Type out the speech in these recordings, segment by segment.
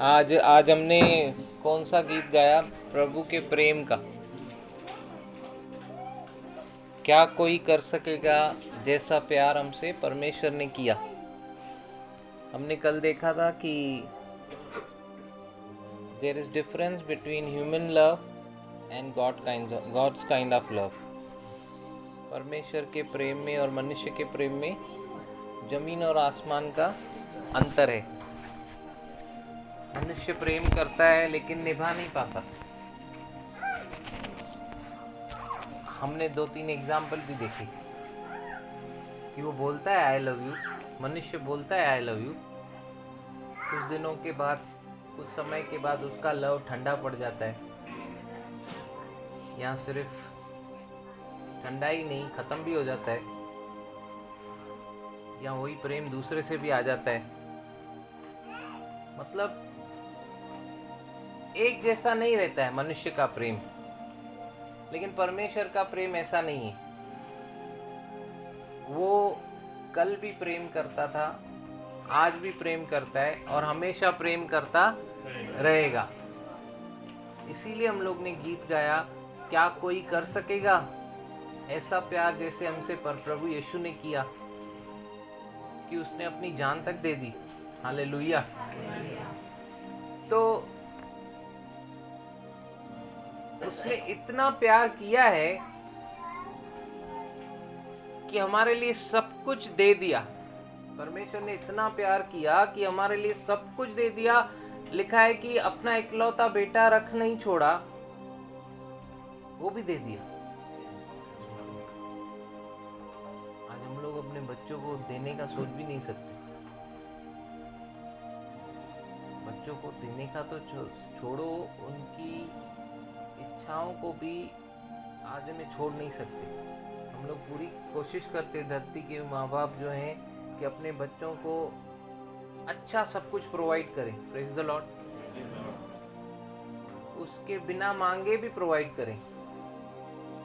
आज आज हमने कौन सा गीत गाया? प्रभु के प्रेम का। क्या कोई कर सकेगा जैसा प्यार हमसे परमेश्वर ने किया। हमने कल देखा था कि there is difference between human love and God's kind of love. परमेश्वर के प्रेम में और मनुष्य के प्रेम में जमीन और आसमान का अंतर है। मनुष्य प्रेम करता है लेकिन निभा नहीं पाता। हमने 2-3 एग्जाम्पल भी देखे कि वो बोलता है आई लव यू, मनुष्य बोलता है आई लव यू, कुछ दिनों के बाद, कुछ समय के बाद उसका लव ठंडा पड़ जाता है। यहाँ सिर्फ ठंडा ही नहीं, खत्म भी हो जाता है। या वही प्रेम दूसरे से भी आ जाता है। मतलब एक जैसा नहीं रहता है मनुष्य का प्रेम, लेकिन परमेश्वर का प्रेम ऐसा नहीं है। वो कल भी प्रेम करता था, आज भी प्रेम करता है और हमेशा प्रेम करता रहेगा। इसीलिए हम लोग ने गीत गाया, क्या कोई कर सकेगा ऐसा प्यार जैसे हमसे प्रभु यीशु ने किया, कि उसने अपनी जान तक दे दी। हालेलुया। तो उसने इतना प्यार किया है कि हमारे लिए सब कुछ दे दिया। परमेश्वर ने इतना प्यार किया कि हमारे लिए सब कुछ दे दिया। लिखा है कि अपना इकलौता बेटा रख नहीं छोड़ा, वो भी दे दिया। आज हम लोग अपने बच्चों को देने का सोच भी नहीं सकते। बच्चों को देने का तो छोड़ो, उनकी इच्छाओं को भी आज में छोड़ नहीं सकते। हम लोग पूरी कोशिश करते, धरती के माँ बाप जो हैं, कि अपने बच्चों को अच्छा सब कुछ प्रोवाइड करें। Praise the Lord. उसके बिना मांगे भी प्रोवाइड करें।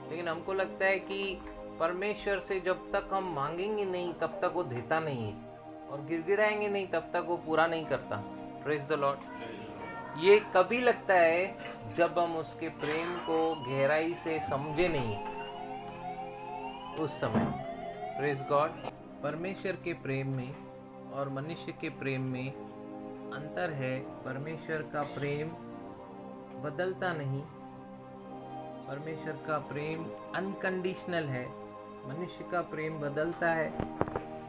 लेकिन हमको लगता है कि परमेश्वर से जब तक हम मांगेंगे नहीं तब तक वो देता नहीं है, और गिड़गिड़ाएंगे नहीं तब तक वो पूरा नहीं करता। Praise the Lord. ये कभी लगता है जब हम उसके प्रेम को गहराई से समझे नहीं, उस समय। Praise God. परमेश्वर के प्रेम में और मनुष्य के प्रेम में अंतर है। परमेश्वर का प्रेम बदलता नहीं। परमेश्वर का प्रेम अनकंडीशनल है। मनुष्य का प्रेम बदलता है।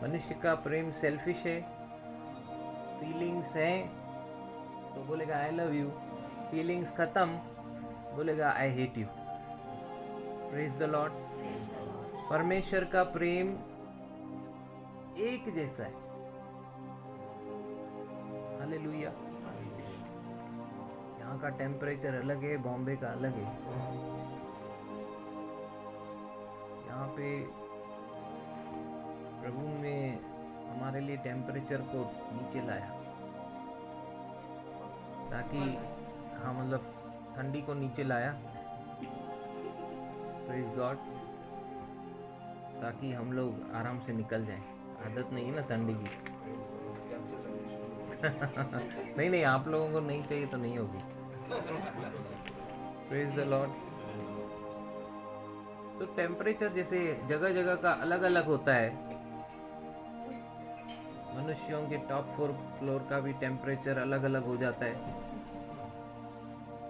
मनुष्य का प्रेम सेल्फिश है। फीलिंग्स हैं तो बोलेगा आई लव यू, फीलिंग्स खत्म बोलेगा I hate you. Praise the Lord. परमेश्वर का प्रेम एक जैसा है। हालेलुया। यहाँ का टेम्परेचर अलग है, बॉम्बे का अलग है। यहाँ पे प्रभु ने हमारे लिए टेम्परेचर को नीचे लाया, ताकि मतलब ठंडी को नीचे लाया। Praise God. ताकि हम लोग आराम से निकल जाएं। आदत नहीं है ना ठंडी की। नहीं, आप लोगों को नहीं चाहिए तो नहीं होगी। Praise the Lord. तो टेम्परेचर जैसे जगह जगह का अलग अलग होता है। मनुष्यों के टॉप 4 फ्लोर का भी टेम्परेचर अलग अलग हो जाता है।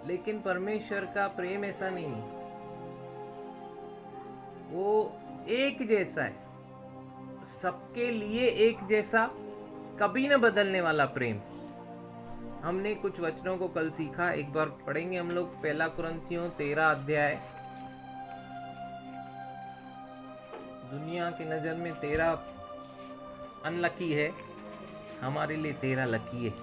लेकिन परमेश्वर का प्रेम ऐसा नहीं है। वो एक जैसा है, सबके लिए एक जैसा, कभी न बदलने वाला प्रेम। हमने कुछ वचनों को कल सीखा, एक बार पढ़ेंगे हम लोग। 1 कुरिन्थियों 13 अध्याय। दुनिया की नजर में 13 अनलकी है, हमारे लिए 13 लकी है।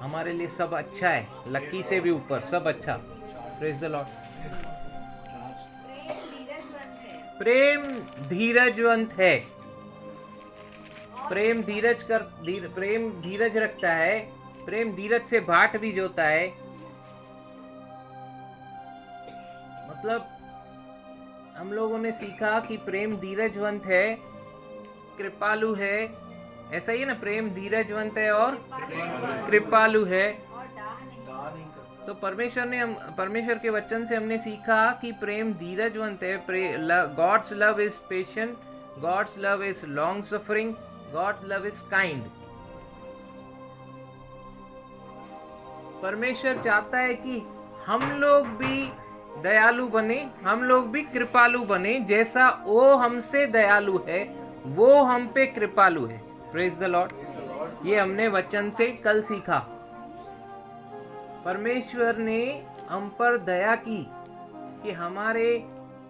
हमारे लिए सब अच्छा है, लकी से भी ऊपर सब अच्छा। Praise the Lord. प्रेम धीरजवंत है। प्रेम धीरज रखता है। प्रेम धीरज से बाट भी जोता है। मतलब हम लोगों ने सीखा कि प्रेम धीरजवंत है, कृपालु है, ऐसा ही है ना, प्रेम धीरजवंत है और कृपालु है। तो परमेश्वर के वचन से हमने सीखा कि प्रेम धीरजवंत है, God's love is patient, God's love is long suffering, God's love is kind. परमेश्वर चाहता है कि हम लोग भी दयालु बने, हम लोग भी कृपालु बने, जैसा वो हमसे दयालु है वो हम पे कृपालु है। Praise the Lord. ये हमने वचन से कल सीखा। परमेश्वर ने हम पर दया की कि हमारे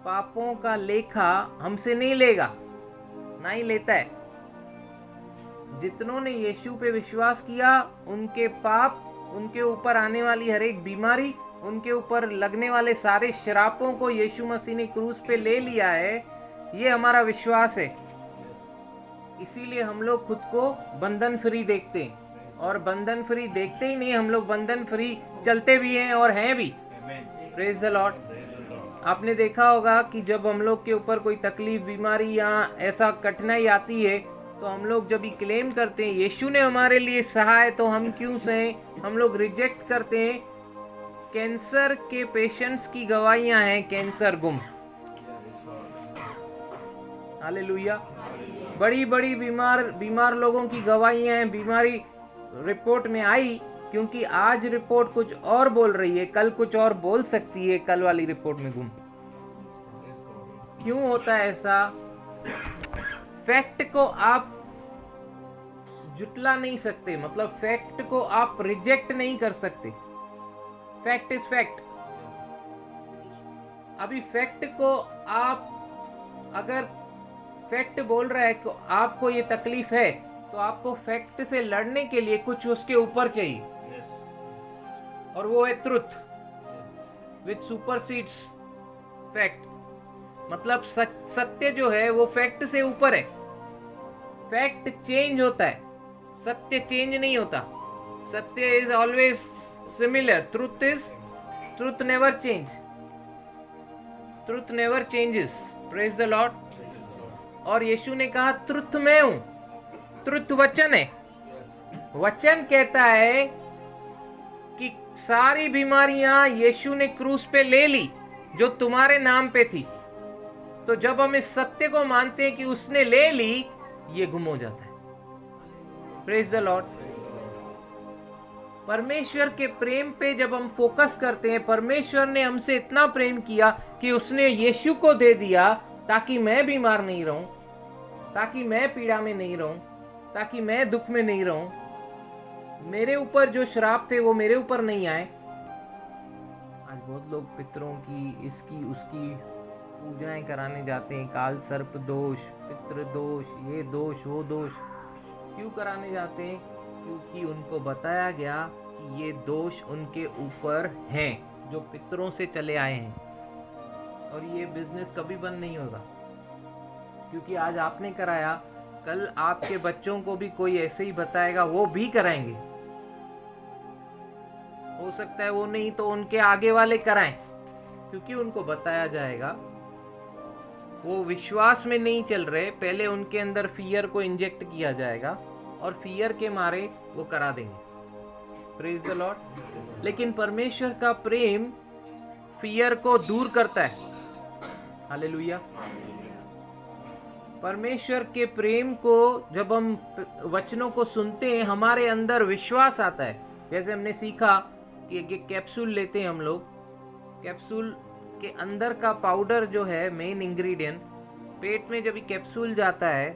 पापों का लेखा हमसे नहीं लेगा, ना ही लेता है। जितनों ने यीशु पे विश्वास किया उनके पाप, उनके ऊपर आने वाली हर एक बीमारी, उनके ऊपर लगने वाले सारे श्रापों को यीशु मसीह ने क्रूस पे ले लिया है। ये हमारा विश्वास है। इसीलिए हम लोग खुद को बंधन फ्री देखते हैं, और बंधन फ्री देखते ही नहीं, हम लोग बंधन फ्री चलते भी हैं और हैं भी। Praise the Lord. आपने देखा होगा कि जब हम लोग के ऊपर कोई तकलीफ, बीमारी या ऐसा कठिनाई आती है तो हम लोग जब भी क्लेम करते हैं यीशु ने हमारे लिए सहा है, तो हम क्यों सहें? हम लोग रिजेक्ट करते हैं। कैंसर के पेशेंट्स की गवाहियां हैं, कैंसर गुम। हालेलुया। बड़ी बड़ी बीमार लोगों की गवाहियां हैं, बीमारी रिपोर्ट में आई, क्योंकि आज रिपोर्ट कुछ और बोल रही है, कल कुछ और बोल सकती है, कल वाली रिपोर्ट में गुम। क्यों होता है ऐसा? फैक्ट को आप जुटला नहीं सकते, मतलब फैक्ट को आप रिजेक्ट नहीं कर सकते। Fact is fact. अभी फैक्ट को आप, अगर फैक्ट बोल रहा है कि आपको ये तकलीफ है, तो आपको फैक्ट से लड़ने के लिए कुछ उसके ऊपर चाहिए, और वो है ट्रुथ विच सुपरसीड्स फैक्ट। मतलब सत्य जो है वो फैक्ट से ऊपर है। फैक्ट चेंज होता है, सत्य चेंज नहीं होता। सत्य is always similar. Truth never change, truth never changes. Praise the Lord. और यीशु ने कहा ट्रुथ मैं हूं। ट्रुथ वचन है। वचन कहता है कि सारी बीमारियां यीशु ने क्रूस पे ले ली जो तुम्हारे नाम पे थी। तो जब हम इस सत्य को मानते हैं कि उसने ले ली, ये गुम हो जाता है। Praise the Lord. परमेश्वर के प्रेम पे जब हम फोकस करते हैं, परमेश्वर ने हमसे इतना प्रेम किया कि उसने यीशु को दे दिया ताकि मैं बीमार नहीं रहूं, ताकि मैं पीड़ा में नहीं रहूं, ताकि मैं दुख में नहीं रहूं। मेरे ऊपर जो श्राप थे वो मेरे ऊपर नहीं आए। आज बहुत लोग पितरों की, इसकी उसकी पूजाएं कराने जाते हैं। काल सर्प दोष, पितृ दोष, ये दोष, वो दोष क्यों कराने जाते हैं? क्योंकि उनको बताया गया कि ये दोष उनके ऊपर हैं, जो पितरों से चले आए हैं। और ये बिजनेस कभी बंद नहीं होगा, क्योंकि आज आपने कराया, कल आपके बच्चों को भी कोई ऐसे ही बताएगा, वो भी कराएंगे। हो सकता है वो नहीं तो उनके आगे वाले कराएं, क्योंकि उनको बताया जाएगा। वो विश्वास में नहीं चल रहे, पहले उनके अंदर फियर को इंजेक्ट किया जाएगा और फियर के मारे वो करा देंगे। Praise the Lord. लेकिन परमेश्वर का प्रेम फियर को दूर करता है। हालेलुया। परमेश्वर के प्रेम को जब हम वचनों को सुनते हैं, हमारे अंदर विश्वास आता है। जैसे हमने सीखा कि एक कैप्सूल लेते हैं हम लोग, कैप्सूल के अंदर का पाउडर जो है मेन इंग्रेडिएंट, पेट में जब ये कैप्सूल जाता है,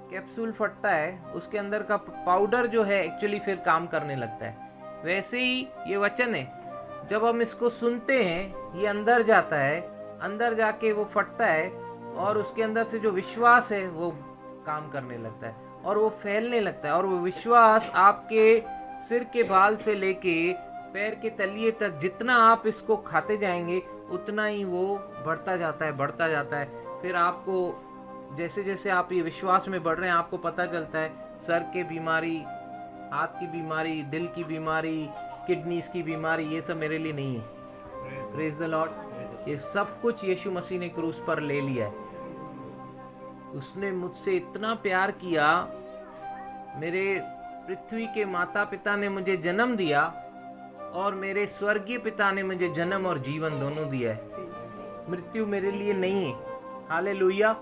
कैप्सूल फटता है, उसके अंदर का पाउडर जो है एक्चुअली फिर काम करने लगता है। वैसे ही ये वचन है, जब हम इसको सुनते हैं ये अंदर जाता है, अंदर जाके वो फटता है और उसके अंदर से जो विश्वास है वो काम करने लगता है और वो फैलने लगता है। और वो विश्वास आपके सिर के बाल से लेके पैर के तलिए तक, जितना आप इसको खाते जाएंगे उतना ही वो बढ़ता जाता है, बढ़ता जाता है। फिर आपको जैसे जैसे आप ये विश्वास में बढ़ रहे हैं, आपको पता चलता है सर की बीमारी, हाथ की बीमारी, दिल की बीमारी, किडनीज की बीमारी, ये सब मेरे लिए नहीं है। Praise the Lord. ये सब कुछ यीशु मसीह ने क्रूस पर ले लिया है। उसने मुझसे इतना प्यार किया मेरे पृथ्वी के माता पिता ने मुझे जन्म दिया और मेरे स्वर्गीय पिता ने मुझे जन्म और जीवन दोनों दिया है। मृत्यु मेरे लिए नहीं है। हालेलुया।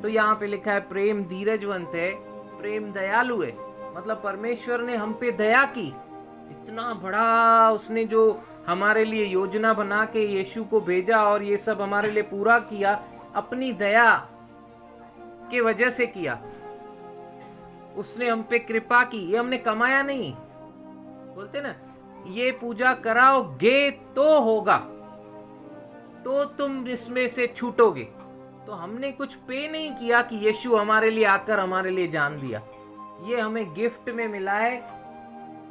तो यहाँ पे लिखा है प्रेम धीरजवंत है, प्रेम दयालु है। मतलब परमेश्वर ने हम पे दया की। इतना बड़ा उसने जो हमारे लिए योजना बना के यीशु को भेजा और ये सब हमारे लिए पूरा किया, अपनी दया के वजह से किया। उसने हम पे कृपा की। ये हमने कमाया नहीं। बोलते ना, ये पूजा कराओगे तो होगा, तो तुम इसमें से छूटोगे। तो हमने कुछ पे नहीं किया कि यीशु हमारे लिए आकर हमारे लिए जान दिया। ये हमें गिफ्ट में मिला है।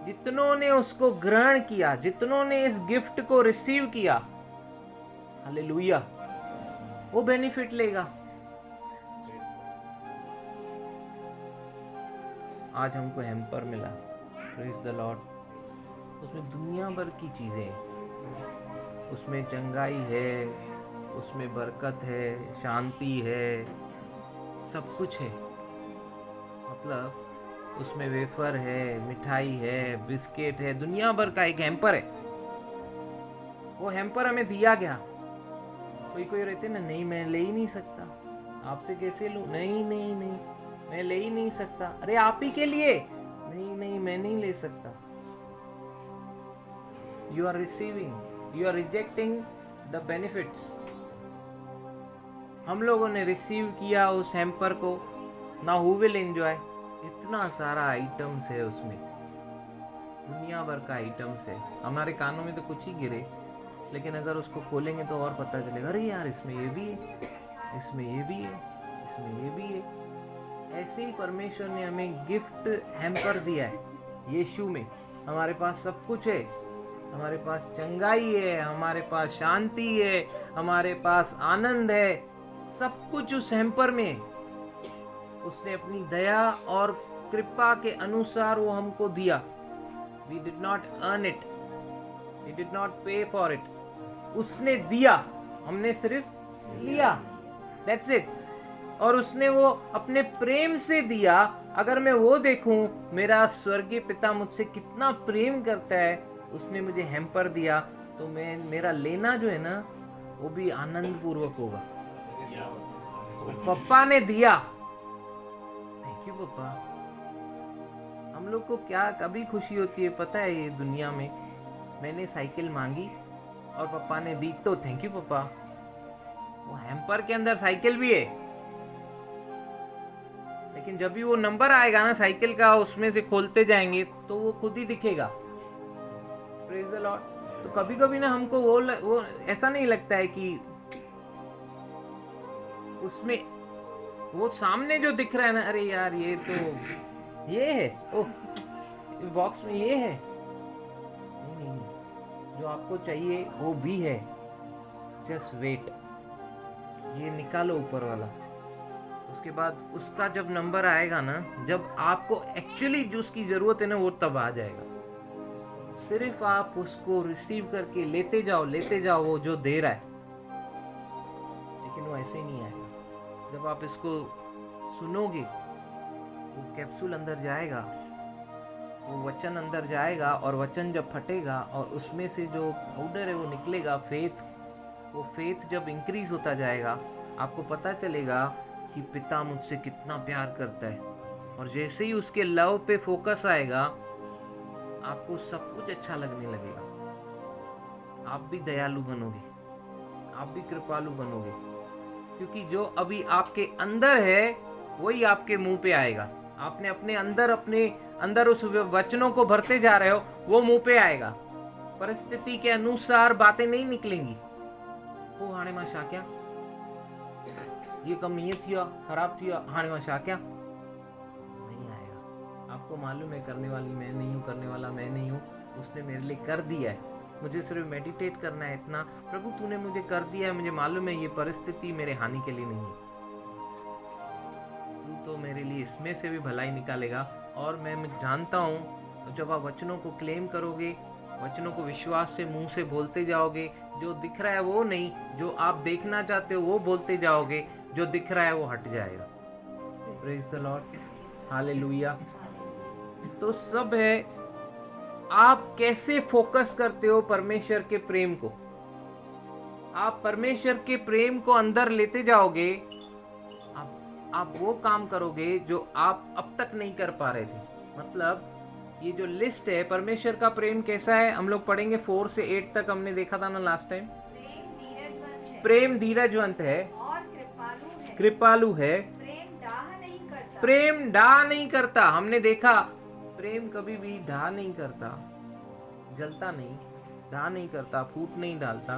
जितनों ने उसको ग्रहण किया, जितनों ने इस गिफ्ट को रिसीव किया, हालेलुया, वो बेनिफिट लेगा। आज हमको हैम्पर मिला, प्रेज द लॉर्ड। उसमें दुनिया भर की चीजें हैं। उसमें चंगाई है, उसमें बरकत है, शांति है, सब कुछ है। मतलब उसमें वेफर है, मिठाई है, बिस्किट है, दुनिया भर का एक हैम्पर है। वो हैम्पर हमें दिया गया। कोई रहते ना, नहीं मैं ले ही नहीं सकता, आपसे कैसे लूं, नहीं नहीं नहीं मैं ले ही नहीं सकता, अरे आप ही के लिए, नहीं नहीं मैं नहीं ले सकता। You are receiving, you are rejecting the benefits. हम लोगों ने रिसीव किया उस हैम्पर को। ना हु विल एंजॉय। इतना सारा आइटम्स है उसमें, दुनिया भर का आइटम्स है। हमारे कानों में तो कुछ ही गिरे, लेकिन अगर उसको खोलेंगे तो और पता चलेगा, अरे यार इसमें ये भी है, इसमें ये भी है, इसमें ये भी है। ऐसे ही परमेश्वर ने हमें गिफ्ट हैम्पर दिया है। यीशु में हमारे पास सब कुछ है। हमारे पास चंगाई है, हमारे पास शांति है, हमारे पास आनंद है, सब कुछ उस हैम्पर में है। उसने अपनी दया और कृपा के अनुसार वो हमको दिया। We did not earn it, we did not pay for it. उसने दिया, हमने सिर्फ लिया, that's it। और उसने वो अपने प्रेम से दिया। अगर मैं वो देखूं, मेरा स्वर्गीय पिता मुझसे कितना प्रेम करता है, उसने मुझे हैम्पर दिया, तो मेरा लेना जो है ना, वो भी आनंद पूर्वक होगा। पापा ने दिया, थैंक यू पापा। हम लोग को क्या कभी खुशी होती है पता है? ये दुनिया में मैंने साइकिल मांगी और पापा ने दी, तो थैंक यू पापा। वो हैम्पर के अंदर साइकिल भी है, लेकिन जब भी वो नंबर आएगा ना साइकिल का, उसमें से खोलते जाएंगे तो वो खुद ही दिखेगा। Praise the Lord. तो कभी कभी ना हमको वो ऐसा नहीं लगता है कि उसमें वो सामने जो दिख रहा है ना, अरे यार ये तो ये है, ओह बॉक्स में ये है। नहीं, जो आपको चाहिए वो भी है, जस्ट वेट। ये निकालो ऊपर वाला, उसके बाद उसका जब नंबर आएगा ना, जब आपको एक्चुअली जो उसकी जरूरत है ना, वो तब आ जाएगा। सिर्फ आप उसको रिसीव करके लेते जाओ वो जो दे रहा है, लेकिन वो ऐसे ही नहीं आएगा। जब आप इसको सुनोगे, वो कैप्सूल अंदर जाएगा, वो वचन अंदर जाएगा, और वचन जब फटेगा और उसमें से जो पाउडर है वो निकलेगा, फेथ, वो फेथ जब इंक्रीज होता जाएगा, आपको पता चलेगा कि पिता मुझसे कितना प्यार करता है। और जैसे ही उसके लव पे फोकस आएगा, आपको सब कुछ अच्छा लगने लगेगा। आप भी दयालु बनोगे, आप भी कृपालु बनोगे, क्योंकि जो अभी आपके अंदर है वही आपके मुंह पे आएगा। आपने अपने अंदर उस वचनों को भरते जा रहे हो, वो मुंह पे आएगा। परिस्थिति के अनुसार बातें नहीं निकलेंगी। ओ हाणे मां छा कयां, ये कम ये थिया, खराब थिया, हाणे मां छा कयां, नहीं आएगा। आपको मालूम है करने वाली मैं नहीं हूँ, करने वाला मैं नहीं हूँ, उसने मेरे लिए कर दिया है। मुझे सिर्फ मेडिटेट करना है इतना, प्रभु तूने मुझे कर दिया है, मुझे मालूम है ये परिस्थिति मेरे हानि के लिए नहीं है, तू तो मेरे लिए इसमें से भी भलाई निकालेगा। और मैं जानता हूँ जब आप वचनों को क्लेम करोगे, वचनों को विश्वास से मुंह से बोलते जाओगे, जो दिख रहा है वो नहीं, जो आप देखना चाहते हो वो बोलते जाओगे, जो दिख रहा है वो हट जाएगा। Praise the Lord, hallelujah. तो सब है आप कैसे फोकस करते हो परमेश्वर के प्रेम को। आप परमेश्वर के प्रेम को अंदर लेते जाओगे, आप वो काम करोगे जो आप अब तक नहीं कर पा रहे थे। मतलब ये जो लिस्ट है, परमेश्वर का प्रेम कैसा है, हम लोग पढ़ेंगे 4 से 8 तक, हमने देखा था ना लास्ट टाइम। प्रेम धीरजवंत है और कृपालु है, प्रेम डाह नहीं करता। हमने देखा प्रेम कभी भी डाह नहीं करता, जलता नहीं, डाह नहीं करता, फूट नहीं डालता।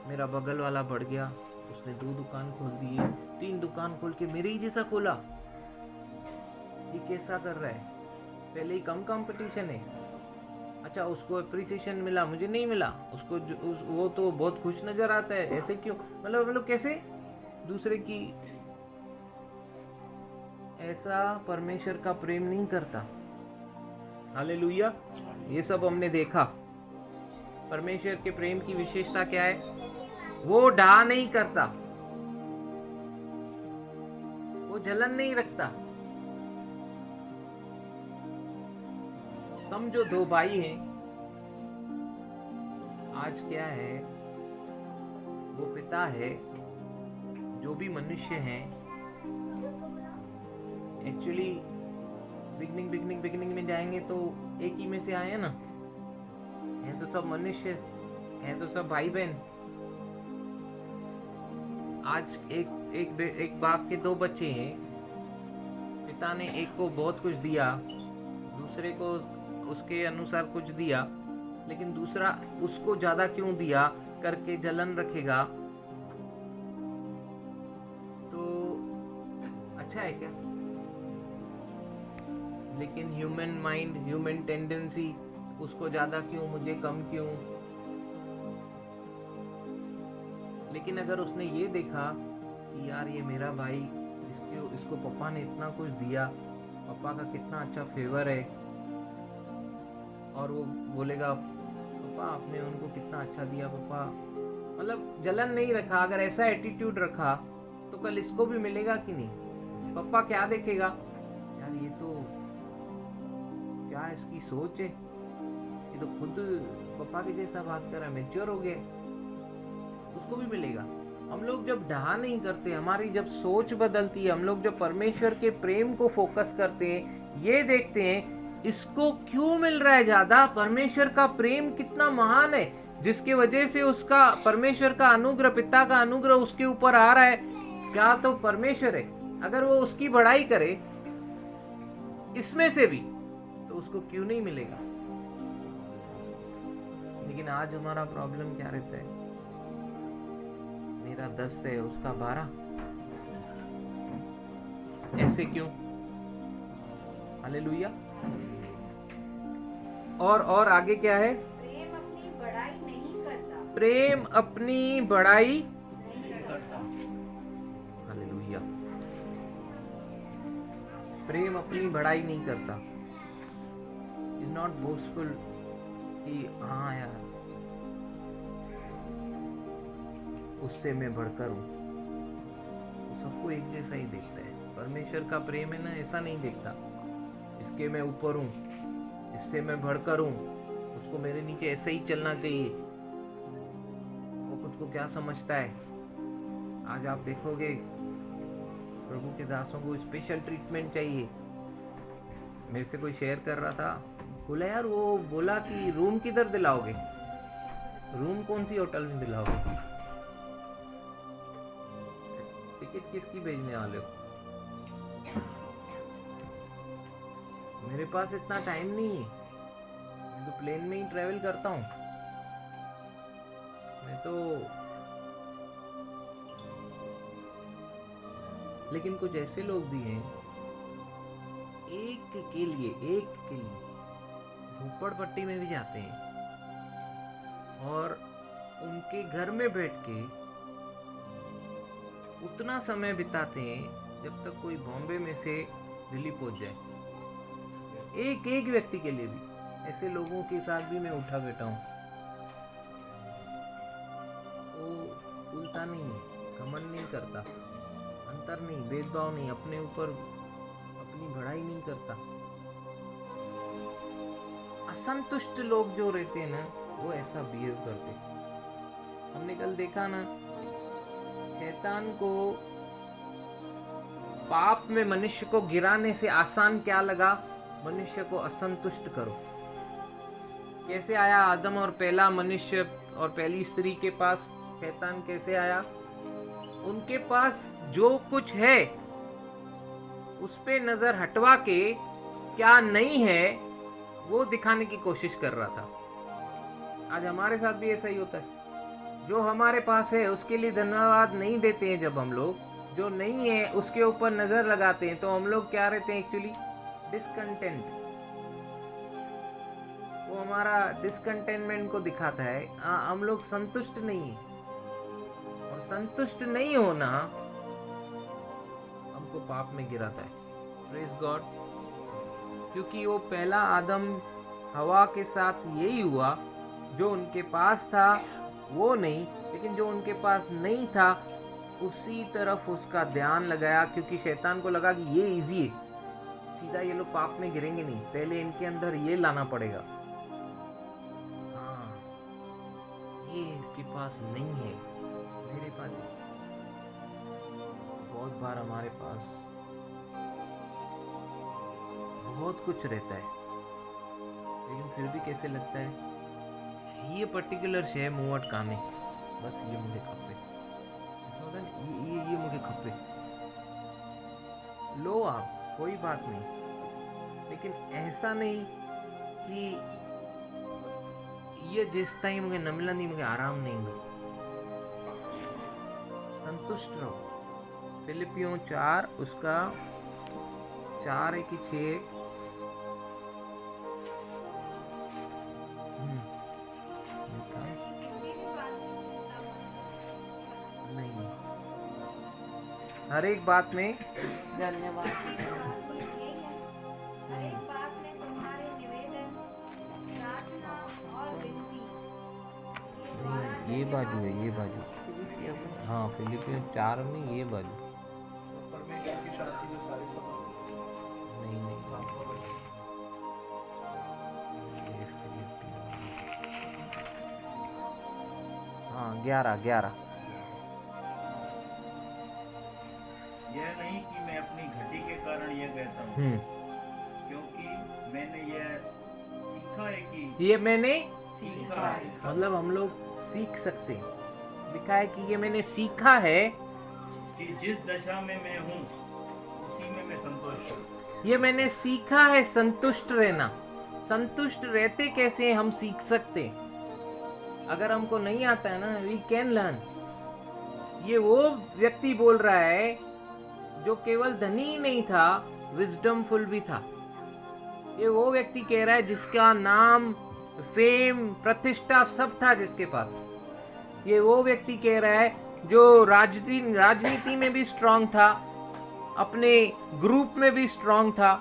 मेरा बगल वाला बढ़ गया, उसने 2 दुकान खोल दिए, 3 दुकान खोल के मेरे ही जैसा खोला, ये कैसा कर रहा है, पहले ही कम कंपटीशन है। अच्छा, उसको अप्रिसिएशन मिला, मुझे नहीं मिला, उसको वो तो बहुत खुश नजर आता है, ऐसे क्यों, मतलब कैसे दूसरे की। ऐसा परमेश्वर का प्रेम नहीं करता। हालेलुया। ये सब हमने देखा। परमेश्वर के प्रेम की विशेषता क्या है, वो डाह नहीं करता, वो जलन नहीं रखता। समझो 2 भाई हैं, आज क्या है, वो पिता है, जो भी मनुष्य हैं, एक्चुअली बिगनिंग में जाएंगे तो एक ही में से आए हैं ना, हैं तो सब मनुष्य, हैं तो सब भाई बहन। आज एक बाप के 2 बच्चे हैं, पिता ने एक को बहुत कुछ दिया, दूसरे को उसके अनुसार कुछ दिया, लेकिन दूसरा उसको ज्यादा क्यों दिया करके जलन रखेगा, तो अच्छा है क्या? लेकिन ह्यूमन माइंड, ह्यूमन टेंडेंसी, उसको ज्यादा क्यों, मुझे कम क्यों। लेकिन अगर उसने ये देखा कि यार ये मेरा भाई, इसको पापा ने इतना कुछ दिया, पापा का कितना अच्छा फेवर है, और वो बोलेगा पापा आपने उनको कितना अच्छा दिया पापा, मतलब जलन नहीं रखा, अगर ऐसा एटीट्यूड रखा तो कल इसको भी मिलेगा कि नहीं। पापा क्या देखेगा, यार ये तो क्या इसकी सोच है, ये तो खुद पापा के जैसा बात कर रहा है, मैच्योर हो गया, उसको भी मिलेगा। हम लोग जब डाह नहीं करते, हमारी जब सोच बदलती है, हम लोग जब परमेश्वर के प्रेम को फोकस करते हैं, ये देखते हैं इसको क्यों मिल रहा है ज्यादा, परमेश्वर का प्रेम कितना महान है, जिसके वजह से उसका परमेश्वर का अनुग्रह, पिता का अनुग्रह उसके ऊपर आ रहा है, क्या तो परमेश्वर है। अगर वो उसकी बड़ाई करे इसमें से भी, तो उसको क्यों नहीं मिलेगा। लेकिन आज हमारा प्रॉब्लम क्या रहता है, मेरा 10 है उसका 12, ऐसे क्यों। हालेलुया। और आगे क्या है, प्रेम अपनी बड़ाई नहीं करता, प्रेम अपनी बड़ाई नहीं करता। हालेलुया। प्रेम अपनी बड़ाई नहीं करता, इज नॉट बोस्टफुल कि हाँ यार उससे मैं बढ़कर हूँ। तो सबको एक जैसा ही देखता है। परमेश्वर का प्रेम है ना, ऐसा नहीं देखता इसके मैं ऊपर हूँ, इससे मैं बढ़कर हूँ, उसको मेरे नीचे ऐसे ही चलना चाहिए। वो खुद को क्या समझता है। आज आप देखोगे प्रभु के दासों को स्पेशल ट्रीटमेंट चाहिए। मेरे से कोई शेयर कर रहा था, बोला यार वो बोला कि रूम किधर दिलाओगे, रूम कौन सी होटल में दिलाओगे, टिकट किसकी भेजने वाले हो। मेरे पास इतना टाइम नहीं है, मैं तो प्लेन में ही ट्रेवल करता हूँ। मैं तो, लेकिन कुछ ऐसे लोग भी हैं, एक के लिए झोपड़पट्टी में भी जाते हैं और उनके घर में बैठ के उतना समय बिताते हैं जब तक कोई बॉम्बे में से दिल्ली पहुंच जाए। एक व्यक्ति के लिए भी, ऐसे लोगों के साथ भी मैं उठा बैठा हूँ। वो उल्टा नहीं है, घमंड नहीं करता, अंतर नहीं, भेदभाव नहीं, अपने ऊपर अपनी बड़ाई नहीं करता, असंतुष्ट लोग जो रहते हैं ना, वो ऐसा बिहेव करते हैं। हमने कल देखा ना, शैतान को पाप में मनुष्य को गिराने से आसान क्या लगा? मनुष्य को असंतुष्ट करो। कैसे आया आदम और पहला मनुष्य और पहली स्त्री के पास शैतान? कैसे आया? उनके पास जो कुछ है उस पे नजर हटवा के क्या नहीं है वो दिखाने की कोशिश कर रहा था। आज हमारे साथ भी ऐसा ही होता है। जो हमारे पास है उसके लिए धन्यवाद नहीं देते हैं। जब हम लोग जो नहीं है उसके ऊपर नजर लगाते हैं तो हम लोग क्या रहते हैं? Actually discontent. वो हमारा डिसकंटेनमेंट को दिखाता है। हम लोग संतुष्ट नहीं है, और संतुष्ट नहीं होना हमको पाप में गिराता है। Praise God. क्योंकि वो पहला आदम हवा के साथ यही हुआ, जो उनके पास था वो नहीं, लेकिन जो उनके पास नहीं था उसी तरफ उसका ध्यान लगाया, क्योंकि शैतान को लगा कि ये इजी है, सीधा ये लोग पाप में गिरेंगे नहीं, पहले इनके अंदर ये लाना पड़ेगा। हाँ, ये इसके पास नहीं है, मेरे पास। बहुत बार हमारे पास बहुत कुछ रहता है, लेकिन फिर भी कैसे लगता है ये पर्टिकुलर शे मूवट काने, बस ये मुझे खपे, ऐसा होता है ना, ये मुझे खपे। लो आप, कोई बात नहीं, लेकिन ऐसा नहीं कि ये जिस ताईं मुझे न मिलंदी मुझे आराम नहीं दो। संतुष्ट रहो। फिलिपियों 4 उसका 4:6। नहीं, हर एक बात में धन्यवाद। हर एक बात में तुम्हारे निवेदन, प्रार्थना और विनती ये बाजू है, ये बाजू। हाँ, फिलिपियों 4 में ये बाजू। परमेश्वर की शांति में सारी समस्या नहीं नहीं, ये हाँ 11। यह नहीं कि मैं अपनी घटी के कारण यह कहता हूँ, क्योंकि मैंने यह सीखा है कि ये मैंने सीखा है मतलब हम लोग सीख सकते हैं। लिखा है कि ये मैंने सीखा है कि जिस दशा में मैं हूँ उसी में मैं संतुष्ट हूँ। ये मैंने सीखा है संतुष्ट रहना। संतुष्ट रहते कैसे हम सीख सकते। अगर हमको नहीं आता है ना, वी कैन लर्न। ये वो व्यक्ति बोल रहा है जो केवल धनी ही नहीं था, विजडमफुल भी था। ये वो व्यक्ति कह रहा है जिसका नाम, फेम, प्रतिष्ठा सब था जिसके पास। ये वो व्यक्ति कह रहा है जो राजनीति में भी स्ट्रांग था, अपने ग्रुप में भी स्ट्रांग था।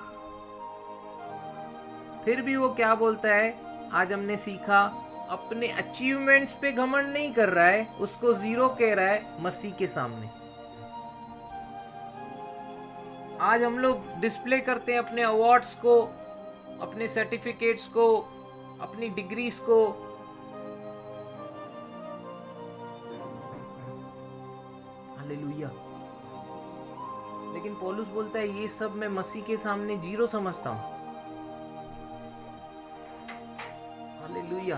फिर भी वो क्या बोलता है, आज हमने सीखा, अपने अचीवमेंट्स पे घमंड नहीं कर रहा है, उसको जीरो कह रहा है मसीह के सामने। आज हम लोग डिस्प्ले करते हैं अपने अवार्ड्स को, अपने सर्टिफिकेट्स को, अपनी डिग्रीज को। हालेलुया। लेकिन पौलुस बोलता है ये सब मैं मसीह के सामने जीरो समझता हूं। हालेलुया।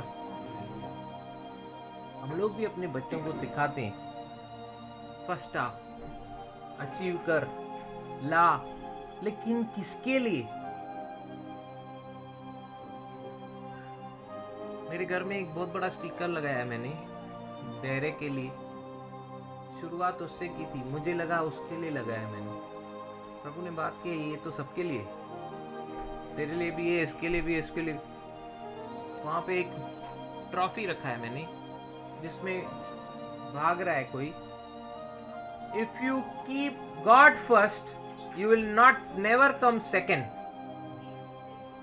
हम लोग भी अपने बच्चों को सिखाते हैं, फर्स्ट आ, अचीव कर, ला, लेकिन किसके लिए? मेरे घर में एक बहुत बड़ा स्टिकर लगाया है मैंने, डेरे के लिए। शुरुआत उससे की थी, मुझे लगा उसके लिए लगाया मैंने। प्रभु ने बात की, ये तो सबके लिए, तेरे लिए भी है, इसके लिए भी है, इसके लिए। वहाँ पे एक ट्रॉफी रखा है मैंने, जिसमें भाग रहा है कोई। If you keep God first you will not never come second.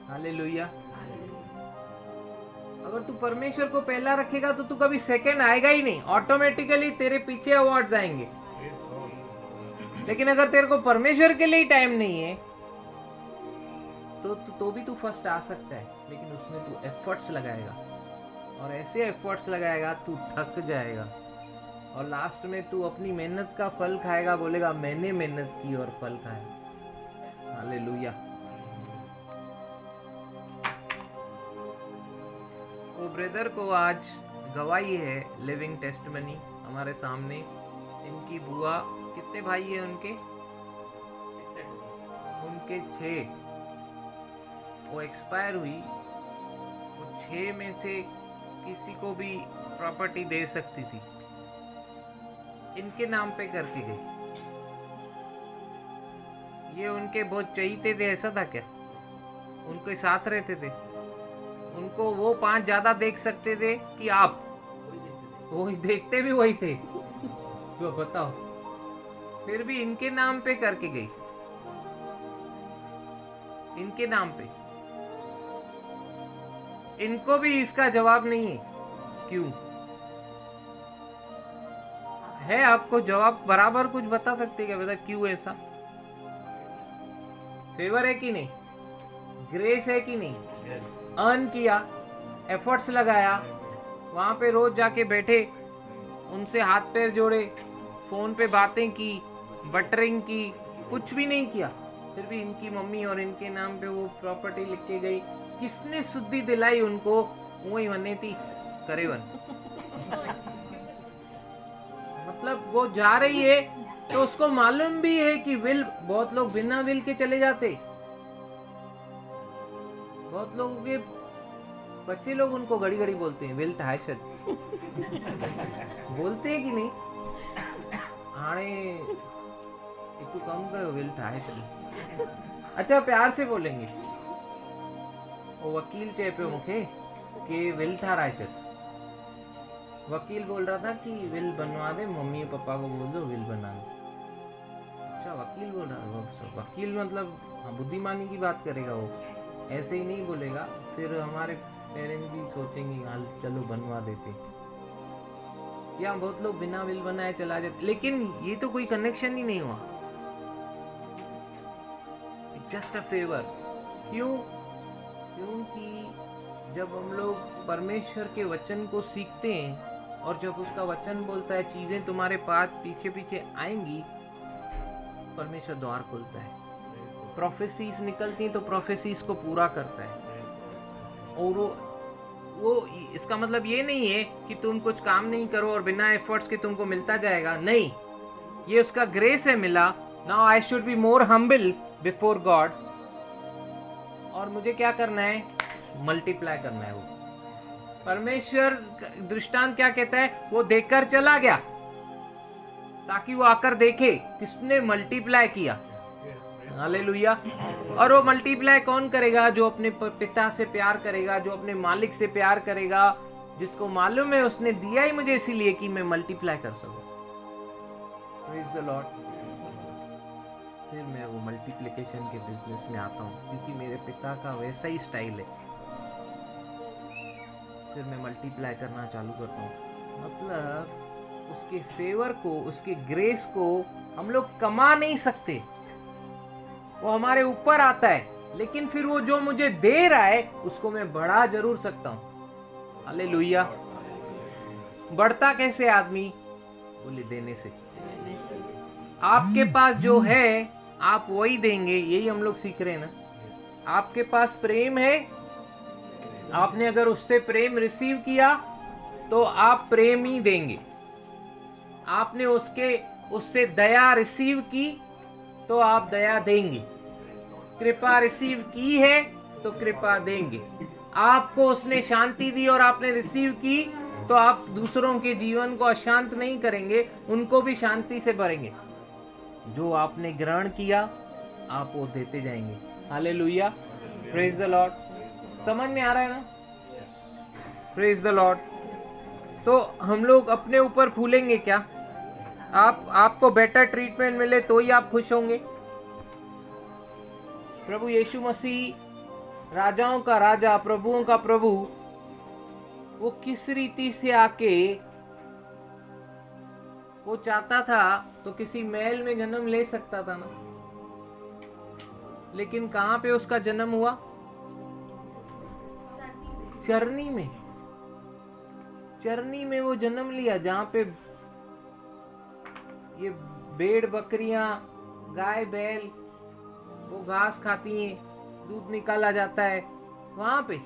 Hallelujah. अगर तू परमेश्वर को पहला रखेगा तो तू कभी सेकंड आएगा ही नहीं, ऑटोमेटिकली तेरे पीछे अवार्ड्स आएंगे। लेकिन अगर तेरे को परमेश्वर के लिए ही टाइम नहीं है तो भी तू फर्स्ट आ सकता है, लेकिन उसमें तू एफर्ट्स लगाएगा, और ऐसे एफर्ट्स लगाएगा तू थक जाएगा, और लास्ट में तू अपनी मेहनत का फल खाएगा, बोलेगा मैंने मेहनत की और फल खाया। हालेलुया। वो ब्रदर को आज गवाही है, लिविंग टेस्टमनी हमारे सामने। इनकी बुआ, कितने भाई है उनके 6, वो एक्सपायर हुई। वो 6 में से किसी को भी प्रॉपर्टी दे सकती थी, इनके नाम पे करके गई। ये उनके बहुत चहीते थे, ऐसा था क्या? उनके साथ रहते थे, उनको वो 5 ज्यादा देख सकते थे कि आप? वही देखते भी वही थे। जो बताओ, फिर भी इनके नाम पे करके गई, इनके नाम पे। इनको भी इसका जवाब नहीं है, क्यों है? आपको जवाब बराबर कुछ बता सकते क्या? बता क्यों ऐसा? फेवर है कि नहीं? ग्रेस है कि नहीं? अर्न किया, एफर्ट्स लगाया, वहां पे रोज जाके बैठे, उनसे हाथ पैर जोड़े, फोन पे बातें की, बटरिंग की, कुछ भी नहीं किया, फिर भी इनकी मम्मी और इनके नाम पे वो प्रॉपर्टी लिख के गई। किसने शुद्धि दिलाई उनको? वही वने थी करेवन। मतलब वो जा रही है तो उसको मालूम भी है कि विल, बहुत लोग बिना विल के चले जाते, बहुत लोगों के बच्चे लोग उनको घड़ी घड़ी बोलते हैं विल टाइशन। बोलते हैं कि नहीं? आने एक कम करो विल टाइशन। अच्छा, प्यार से बोलेंगे। वो वकील कह पे मुखे कि विल ठाराइशन। वकील बोल रहा था कि विल बनवा दे, मम्मी पापा को बोल दो विल बना दो। अच्छा, वकील बोल रहा है। वकील मतलब बुद्धिमानी की बात करेगा वो, ऐसे ही नहीं बोलेगा। फिर हमारे पेरेंट्स भी सोचेंगे हाल चलो बनवा देते, या बहुत लोग बिना विल बनाए चला जाते। लेकिन ये तो कोई कनेक्शन ही नहीं हुआ, जस्ट अ फेवर। क्यों? क्योंकि जब हम लोग परमेश्वर के वचन को सीखते हैं, और जब उसका वचन बोलता है चीजें तुम्हारे पास पीछे पीछे आएंगी, परमेश्वर द्वार खोलता है। प्रोफेसीज निकलती हैं तो प्रोफेसीज को पूरा करता है। और वो इसका मतलब ये नहीं है कि तुम कुछ काम नहीं करो और बिना एफर्ट्स के तुमको मिलता जाएगा, नहीं। ये उसका ग्रेस है मिला। Now I should be more humble before God, और मुझे क्या करना है? मल्टीप्लाई करना है। वो परमेश्वर दृष्टांत क्या कहता है? वो देखकर चला गया ताकि वो आकर देखे किसने मल्टीप्लाई किया। हालेलुया। और वो मल्टीप्लाई कौन करेगा? जो अपने पिता से प्यार करेगा, जो अपने मालिक से प्यार करेगा, जिसको मालूम है उसने दिया ही मुझे इसीलिए कि मैं मल्टीप्लाई कर सकूं। Praise the Lord. फिर मैं वो मल्टीप्लिकेशन के बिजनेस में आता हूँ, क्योंकि मेरे पिता का वैसा ही स्टाइल है। फिर मैं मल्टीप्लाई करना चालू करता हूँ। मतलब उसके फेवर को, उसके ग्रेस को हम लोग कमा नहीं सकते, वो हमारे ऊपर आता है। लेकिन फिर वो जो मुझे दे रहा है उसको मैं बढ़ा जरूर सकता हूँ। हालेलुया। बढ़ता कैसे आदमी? बोले देने से। आपके पास जो है आप वही देंगे, यही हम लोग सीख रहे हैं ना। आपके पास प्रेम है, आपने अगर उससे प्रेम रिसीव किया तो आप प्रेम ही देंगे। आपने उससे दया रिसीव की तो आप दया देंगे। कृपा रिसीव की है तो कृपा देंगे। आपको उसने शांति दी और आपने रिसीव की तो आप दूसरों के जीवन को अशांत नहीं करेंगे, उनको भी शांति से भरेंगे। जो आपने ग्रहण किया आप वो देते जाएंगे। हालेलुया। Praise the Lord. समझ में आ रहा है ना? Praise the Lord. तो हम लोग अपने ऊपर फूलेंगे क्या? आपको बेटर ट्रीटमेंट मिले तो ही आप खुश होंगे। प्रभु यीशु मसीह राजाओं का राजा, प्रभुओं का प्रभु, वो किस रीति से आके, वो चाहता था तो किसी महल में जन्म ले सकता था ना। लेकिन कहाँ पे उसका जन्म हुआ? चरनी में। चरनी में वो जन्म लिया, जहाँ पे ये भेड़ बकरियां, गाय बैल वो घास खाती हैं, दूध निकाला जाता है, वहां पे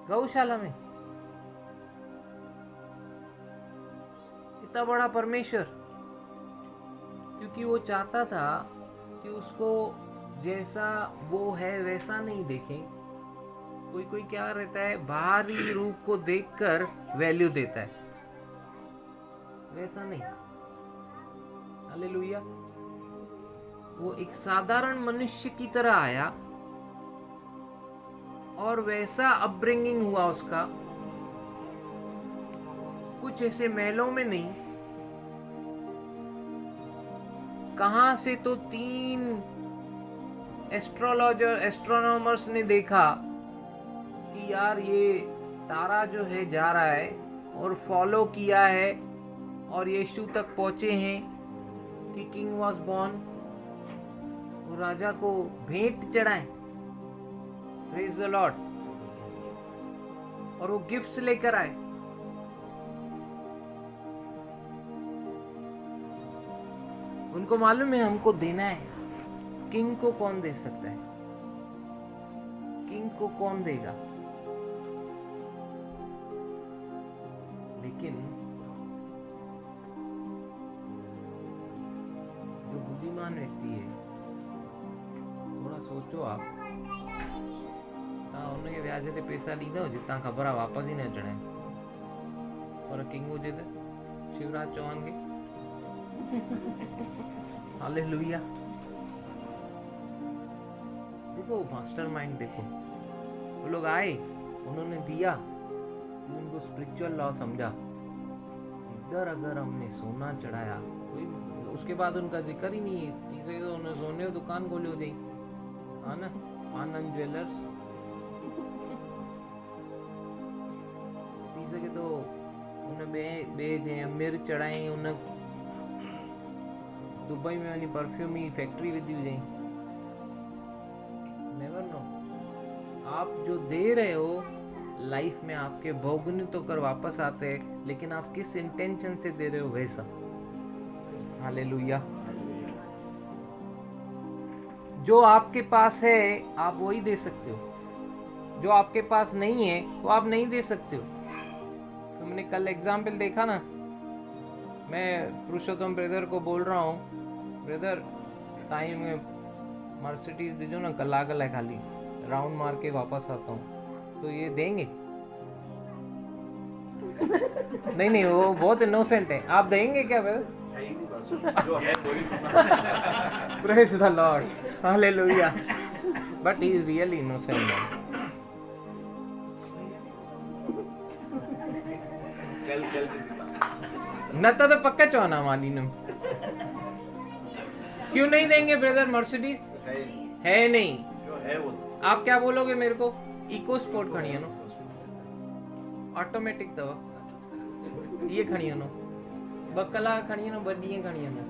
गौशाला में। इतना बड़ा परमेश्वर, क्योंकि वो चाहता था कि उसको जैसा वो है वैसा नहीं देखें। कोई कोई क्या रहता है, बाहरी रूप को देखकर वैल्यू देता है, वैसा नहीं। हालेलुया। वो एक साधारण मनुष्य की तरह आया और वैसा अपब्रिंगिंग हुआ उसका, कुछ ऐसे महलों में नहीं। कहां से तो 3 एस्ट्रोनॉमर्स ने देखा कि यार ये तारा जो है जा रहा है, और फॉलो किया है और यीशु तक पहुंचे हैं कि किंग वॉज बॉर्न। वो राजा को भेंट चढ़ाए, प्रेज द लॉर्ड, और वो गिफ्ट्स लेकर आए। उनको मालूम है हमको देना है। किंग को कौन दे सकता है? किंग को कौन देगा? लेकिन जो बुद्धिमान व्यक्ति है, थोड़ा सोचो आप, उन्हें व्याज से पैसा लीधा हो जितना खबर वापस ही न चढ़े, और किंग हो जाते शिवराज चौहान के। हालेलुया। देखो मास्टरमाइंड, देखो वो लोग आए, उन्होंने दिया, उनको स्पिरिचुअल लॉ समझा। इधर अगर हमने सोना चढ़ाया, कोई उसके बाद उनका जिक्र ही नहीं है। तीसरे तो उन्होंने सोने दुकान खोली हो गई, हाँ ना, आनंद ज्वेलर्स। तीसरे के तो उन्हें बेज मिर्च चढ़ाई, उन्हें दुबई में वही परफ्यूम की फैक्ट्री विधी हुई। नेवर नो, आप जो दे रहे हो लाइफ में आपके भोगने तो कर वापस आते हैं, लेकिन आप किस इंटेंशन से दे रहे हो वैसा। हालेलुया। जो आपके पास है आप वही दे सकते हो, जो आपके पास नहीं है वो आप नहीं दे सकते हो। तुमने कल एग्जाम्पल देखा ना, मैं पुरुषोत्तम ब्रदर को बोल रहा हूँ, ब्रदर टाइम में मर्सिडीज दीजो ना, कल है खाली राउंड मार के वापस आता हूँ, तो ये देंगे? नहीं नहीं, वो बहुत इनोसेंट है। आप देंगे क्या brother? Praise the Lord, hallelujah. But he is really innocent. नता तो पक्का चौना मानी न। क्यों नहीं देंगे ब्रदर? मर्सिडीज है नहीं, जो है वो आप क्या बोलोगे मेरे को? इको स्पोर्ट खड़ी है ना, ऑटोमेटिक दवा ये खड़ी है ना, बकला खड़ी है ना, बड़ी खड़ी है ना,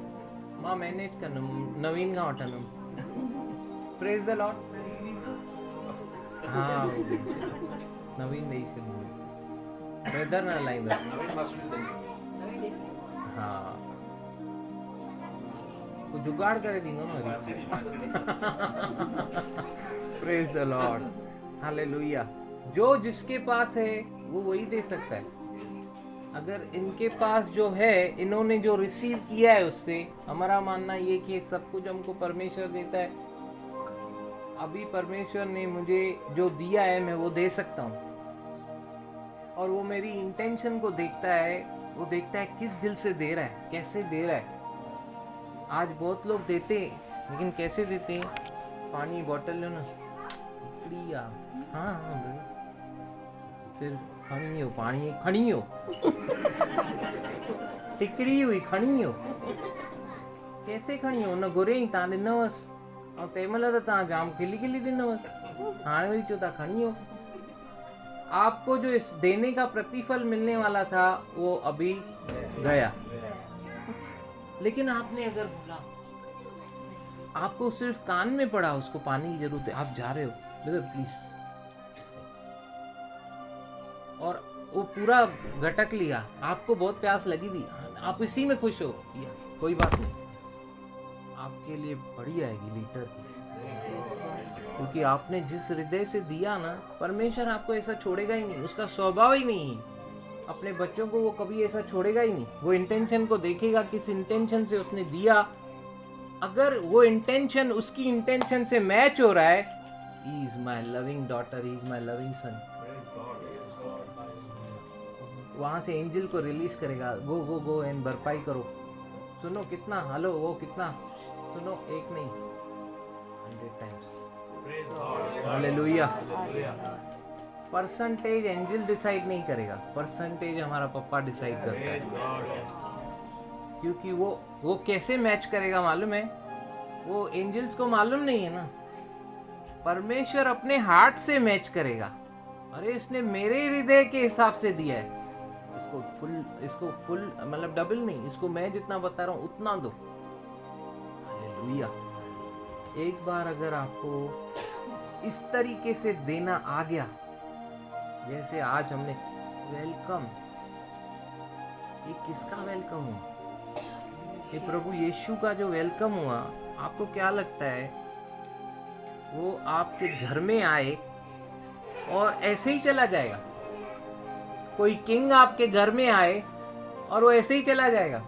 मां मैनेज करना नवीन का वठन। Praise the Lord. हाँ नवीन देई ब्रदर ना लाइंदा। हाँ को जुगाड़ करे दींगो ना। Praise the Lord, hallelujah. जो जिसके पास है वो वही दे सकता है। अगर इनके पास जो है, इन्होंने जो रिसीव किया है उससे, हमारा मानना ये कि सब कुछ हमको परमेश्वर देता है। अभी परमेश्वर ने मुझे जो दिया है मैं वो दे सकता हूँ, और वो मेरी इंटेंशन को देखता है। वो देखता है किस दिल से दे रहा है, कैसे दे रहा है। आज बहुत लोग देते हैं, लेकिन कैसे देते हैं? पानी बॉटल लो ना, प्रिया हाँ हाँ भाई, फिर खणी हो पानी खणी हो टिकरी हुई खणी हो, कैसे खणी हो न घुरे ही तव्हां ॾिनवसि, ऐं तंहिंमहिल त तव्हां जाम खिली खिली ॾिनवसि, हाणे वरी चओ था खणी हो। आपको जो इस देने का प्रतिफल मिलने वाला था वो अभी गया। लेकिन आपने अगर बोला आपको सिर्फ कान में पड़ा उसको पानी की जरूरत है, आप जा रहे हो ब्रदर प्लीज, और वो पूरा गटक लिया, आपको बहुत प्यास लगी थी, आप इसी में खुश हो, या कोई बात नहीं, आपके लिए बड़ी आएगी लीटर की, क्योंकि आपने जिस हृदय से दिया ना, परमेश्वर आपको ऐसा छोड़ेगा ही नहीं, उसका स्वभाव ही नहीं है। अपने बच्चों को वो कभी ऐसा छोड़ेगा ही नहीं, वो इंटेंशन को देखेगा किस इंटेंशन से उसने दिया। अगर वो इंटेंशन उसकी इंटेंशन से मैच हो रहा है, he is my loving daughter, he is my loving son, वहां से एंजल को रिलीज करेगा, गो गो गो एंड भरपाई करो। सुनो कितना, हेलो वो कितना, सुनो एक नहीं 100 times. Hallelujah. Percentage angel decide नहीं करेगा, परसेंटेज हमारा पप्पा डिसाइड करता है, क्योंकि वो कैसे मैच करेगा मालूम है, वो एंजल्स को मालूम नहीं है ना, परमेश्वर अपने हार्ट से मैच करेगा। अरे इसने मेरे हृदय के हिसाब से दिया है, इसको फुल मतलब डबल नहीं, इसको मैं जितना बता रहा हूं उतना दो। हालेलुया। एक बार अगर आपको इस तरीके से देना आ गया, जैसे आज हमने वेलकम, ये किसका वेलकम हुआ, ये प्रभु यीशु का जो वेलकम हुआ, आपको क्या लगता है वो आपके घर में आए और ऐसे ही चला जाएगा? कोई किंग आपके घर में आए और वो ऐसे ही चला जाएगा?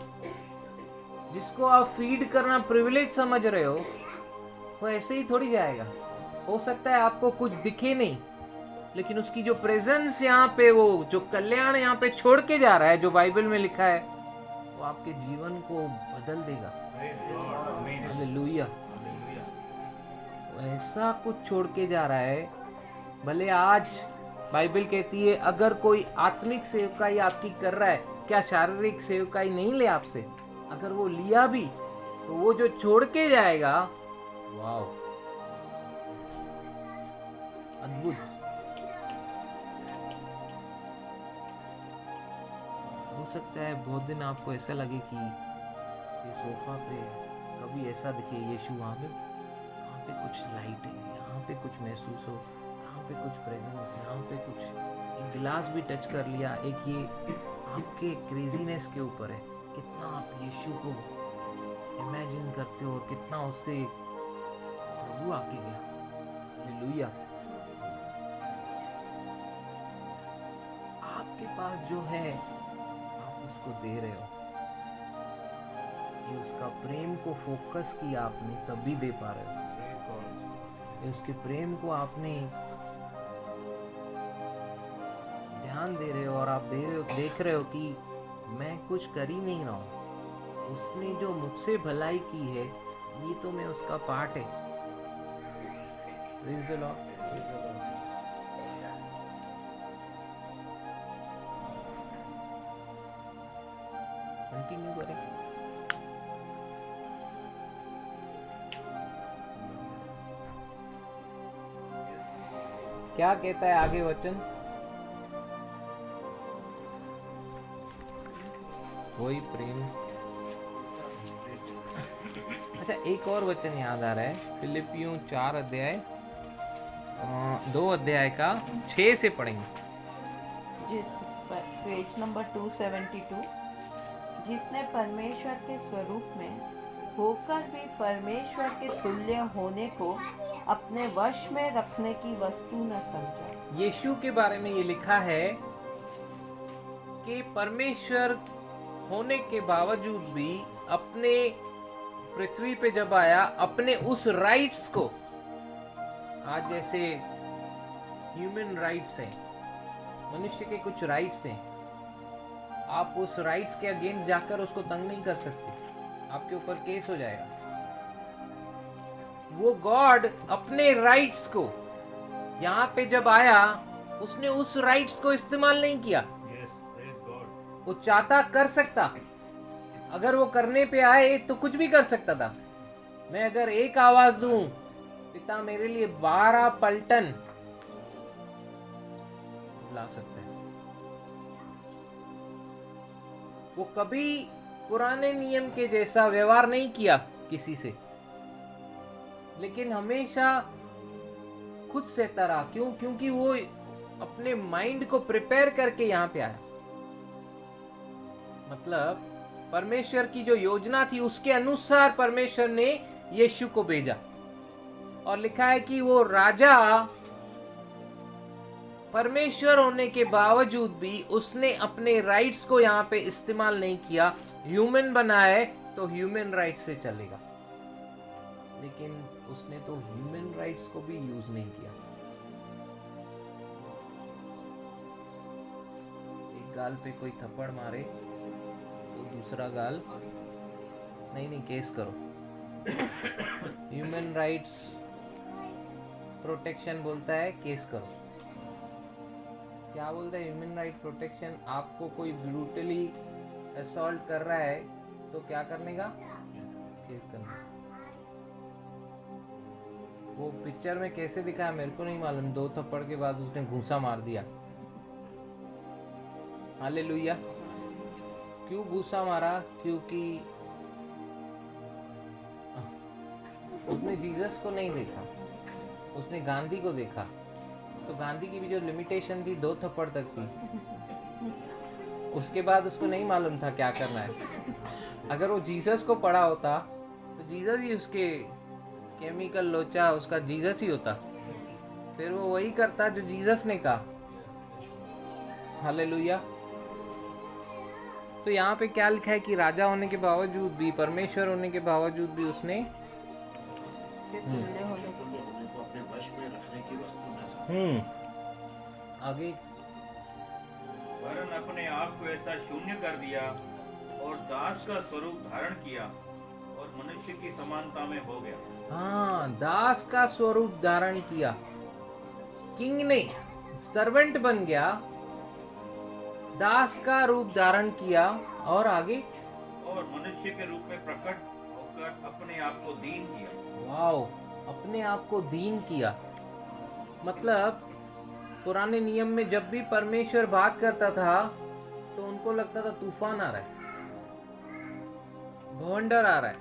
जिसको आप फीड करना प्रिविलेज समझ रहे हो, वो ऐसे ही थोड़ी जाएगा। हो सकता है आपको कुछ दिखे नहीं, लेकिन उसकी जो प्रेजेंस यहाँ पे, वो जो कल्याण यहाँ पे छोड़ के जा रहा है, जो बाइबल में लिखा है, वो आपके जीवन को बदल देगा। हालेलुया। ऐसा कुछ छोड़ के जा रहा है। भले आज बाइबल कहती है अगर कोई आत्मिक सेवकाई आपकी कर रहा है, क्या शारीरिक सेवकाई नहीं ले आपसे? अगर वो लिया भी तो वो जो छोड़ के जाएगा, वाओ, अद्भुत। हो सकता है बहुत दिन आपको ऐसा लगे कि ये सोफा पे कभी ऐसा दिखे यीशु वहाँ पे कुछ लाइट है, यहाँ पे कुछ महसूस हो, यहाँ पे कुछ प्रेजेंस, यहाँ पे कुछ, एक गिलास भी टच कर लिया, एक ये आपके क्रेजीनेस के ऊपर है, कितना आप यीशु को इमेजिन करते हो और कितना उससे प्रभु आके गया। हालेलुया। आपके पास जो है आप उसको दे रहे हो, ये उसका प्रेम को फोकस किया आपने, तब भी दे पा रहे हो। उसके प्रेम को आपने ध्यान दे रहे हो और आप दे रहे हो, देख रहे हो कि मैं कुछ कर ही नहीं रहा हूं, उसने जो मुझसे भलाई की है, ये तो मैं उसका पार्ट है। Praise the Lord. कंटिन्यू करें। क्या कहता है आगे वचन? कोई प्रेम। अच्छा, एक और वचन याद आ रहा है, फिलिपियों 4 अध्याय 2 अध्याय का 6 से पढ़ेंगे। पेज नंबर 272, जिसने परमेश्वर के स्वरूप में होकर भी परमेश्वर के तुल्य होने को अपने वश में रखने की वस्तु न समझा। यीशु के बारे में ये लिखा है कि परमेश्वर होने के बावजूद भी अपने पृथ्वी पे जब आया, अपने उस राइट्स को, आज जैसे ह्यूमन राइट्स हैं, मनुष्य के कुछ राइट्स हैं, आप उस राइट्स के अगेंस्ट जाकर उसको तंग नहीं कर सकते, आपके ऊपर केस हो जाएगा। वो गॉड अपने राइट्स को यहाँ पे जब आया, उसने उस राइट्स को इस्तेमाल नहीं किया। वो चाहता कर सकता, अगर वो करने पे आए तो कुछ भी कर सकता था। मैं अगर एक आवाज दूं, पिता मेरे लिए 12 पलटन ला सकता है। वो कभी पुराने नियम के जैसा व्यवहार नहीं किया किसी से, लेकिन हमेशा खुद सहता रहा। क्यों? क्योंकि वो अपने माइंड को प्रिपेयर करके यहाँ पे आया। मतलब परमेश्वर की जो योजना थी उसके अनुसार परमेश्वर ने यीशु को भेजा। और लिखा है कि वो राजा परमेश्वर होने के बावजूद भी उसने अपने राइट्स को यहाँ पे इस्तेमाल नहीं किया। ह्यूमन बना है तो ह्यूमन राइट से चलेगा, लेकिन उसने तो ह्यूमन राइट्स को भी यूज नहीं किया। एक गाल पे कोई थप्पड़ मारे तो दूसरा गाल नहीं केस करो। ह्यूमन राइट्स प्रोटेक्शन बोलता है केस करो। क्या बोलता है ह्यूमन राइट प्रोटेक्शन? आपको कोई ब्रूटली असॉल्ट कर रहा है तो क्या करने का? केस करना। वो पिक्चर में कैसे दिखाया मेरे को नहीं मालूम। 2 थप्पड़ के बाद उसने घूंसा मार दिया। हालेलुया। क्यों घूंसा मारा? क्योंकि उसने जीसस को नहीं देखा, उसने गांधी को देखा। तो गांधी की भी जो लिमिटेशन थी 2 थप्पड़ तक थी। उसके बाद उसको नहीं मालूम था क्या करना है। अगर वो जीसस को पढ़ा होता तो जीसस ही उसके केमिकल लोचा उसका जीसस ही होता। फिर वो वही करता जो जीसस ने कहा। हालेलुया। तो यहाँ पे क्या लिखा है कि राजा होने के बावजूद भी, परमेश्वर होने के बावजूद भी उसने तुल्य होने के लिए को अपने वश में रखने की वस्तु न समझे। आगे वरन अपने आप को ऐसा शून्य कर दिया और दास का स्वरूप धारण किया और मनुष्य की समानता में हो गया। हाँ, दास का स्वरूप धारण किया। किंग नहीं, सर्वेंट बन गया, दास का रूप धारण किया और आगे और मनुष्य के रूप में प्रकट होकर अपने आप को दीन किया। वाओ, अपने आप को दीन किया। मतलब पुराने नियम में जब भी परमेश्वर बात करता था तो उनको लगता था तूफान आ रहा है, भवंडर आ रहा है,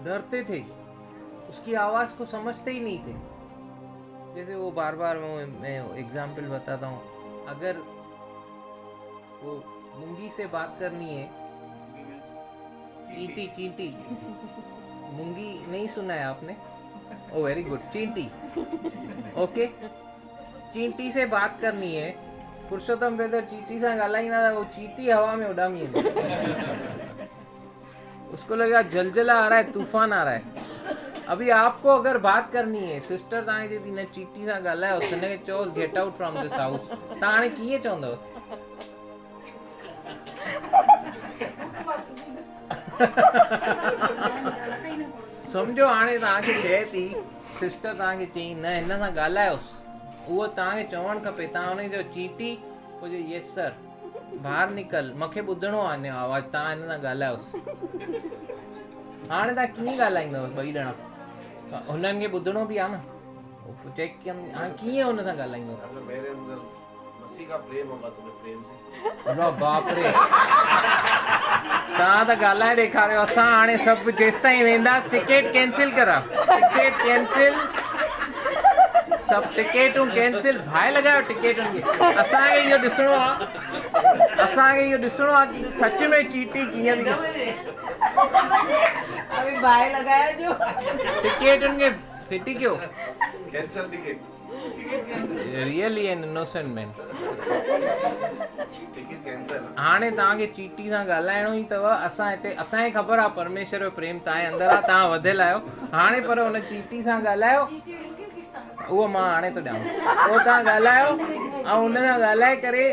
डरते थे, उसकी आवाज को समझते ही नहीं थे। जैसे वो बार बार मैं एग्जाम्पल बताता हूँ। अगर वो मुंगी से बात करनी है, चींटी चींटी, मुंगी नहीं सुना है आपने? ओ वेरी गुड, चींटी। ओके, चींटी से बात करनी है। पुरुषोत्तम ब्रदर चींटी से ॻाल्हाईंदा था, वो चींटी हवा में उड़ामी उसको लगा जलजला आ रहा है, तूफान आ रहा है। अभी आपको अगर बात करनी है, सिस्टर तव्हां जे हिन चींटी सां ॻाल्हायोसि, हिनखे चओसि get out from this house, तव्हां हाणे कीअं चवंदवसि? सम्झो हाणे तव्हांखे चए थी सिस्टर, तव्हांखे चई न हिन सां ॻाल्हायोसि, उहो तव्हांखे चवणु खपे। तव्हां हुनखे चओ चींटी, पोइ चओ यस सर, ॿाहिरि निकल, मूंखे ॿुधणो आहे अञा आवाज़ु, तव्हां हिन सां ॻाल्हायोसि। हाणे तव्हां कीअं ॻाल्हाईंदव ॿई ॼणा? हुननि खे ॿुधणो बि आहे न, चेक कनि हाणे कीअं हुन सां ॻाल्हाईंदव? अगर मेरे अंदर मसीह का प्रेम होगा तो मैं प्रेम से। अरे बाप रे, तव्हां त ॻाल्हाए ॾेखारियो। असां हाणे सभु जेसिताईं वेंदासीं टिकेट कैंसिल करा, टिकेट कैंसिल, सभु टिकेटूं कैंसिल, भाई लॻायो टिकेटुनि खे। असांखे इहो ॾिसणो आहे, असांखे इहो ॾिसणो आहे कि सच में चींटी कीअं थी। अभी भाई लगाया जो टिकेटुनि खे फिटी कयो। Cancel ticket, really an innocent man. Ticket cancel. हाणे तव्हांखे चींटी सां ॻाल्हाइणो ई अथव। असां हिते, असांखे ख़बर आहे परमेश्वर जो प्रेम तव्हांजे अंदरि आहे, तव्हां वधियल आहियो। हाणे पर हुन चींटी सां ॻाल्हायो, उहो मां हाणे थो ॾियांव, उहो तव्हां ॻाल्हायो ऐं हुन सां ॻाल्हाए करे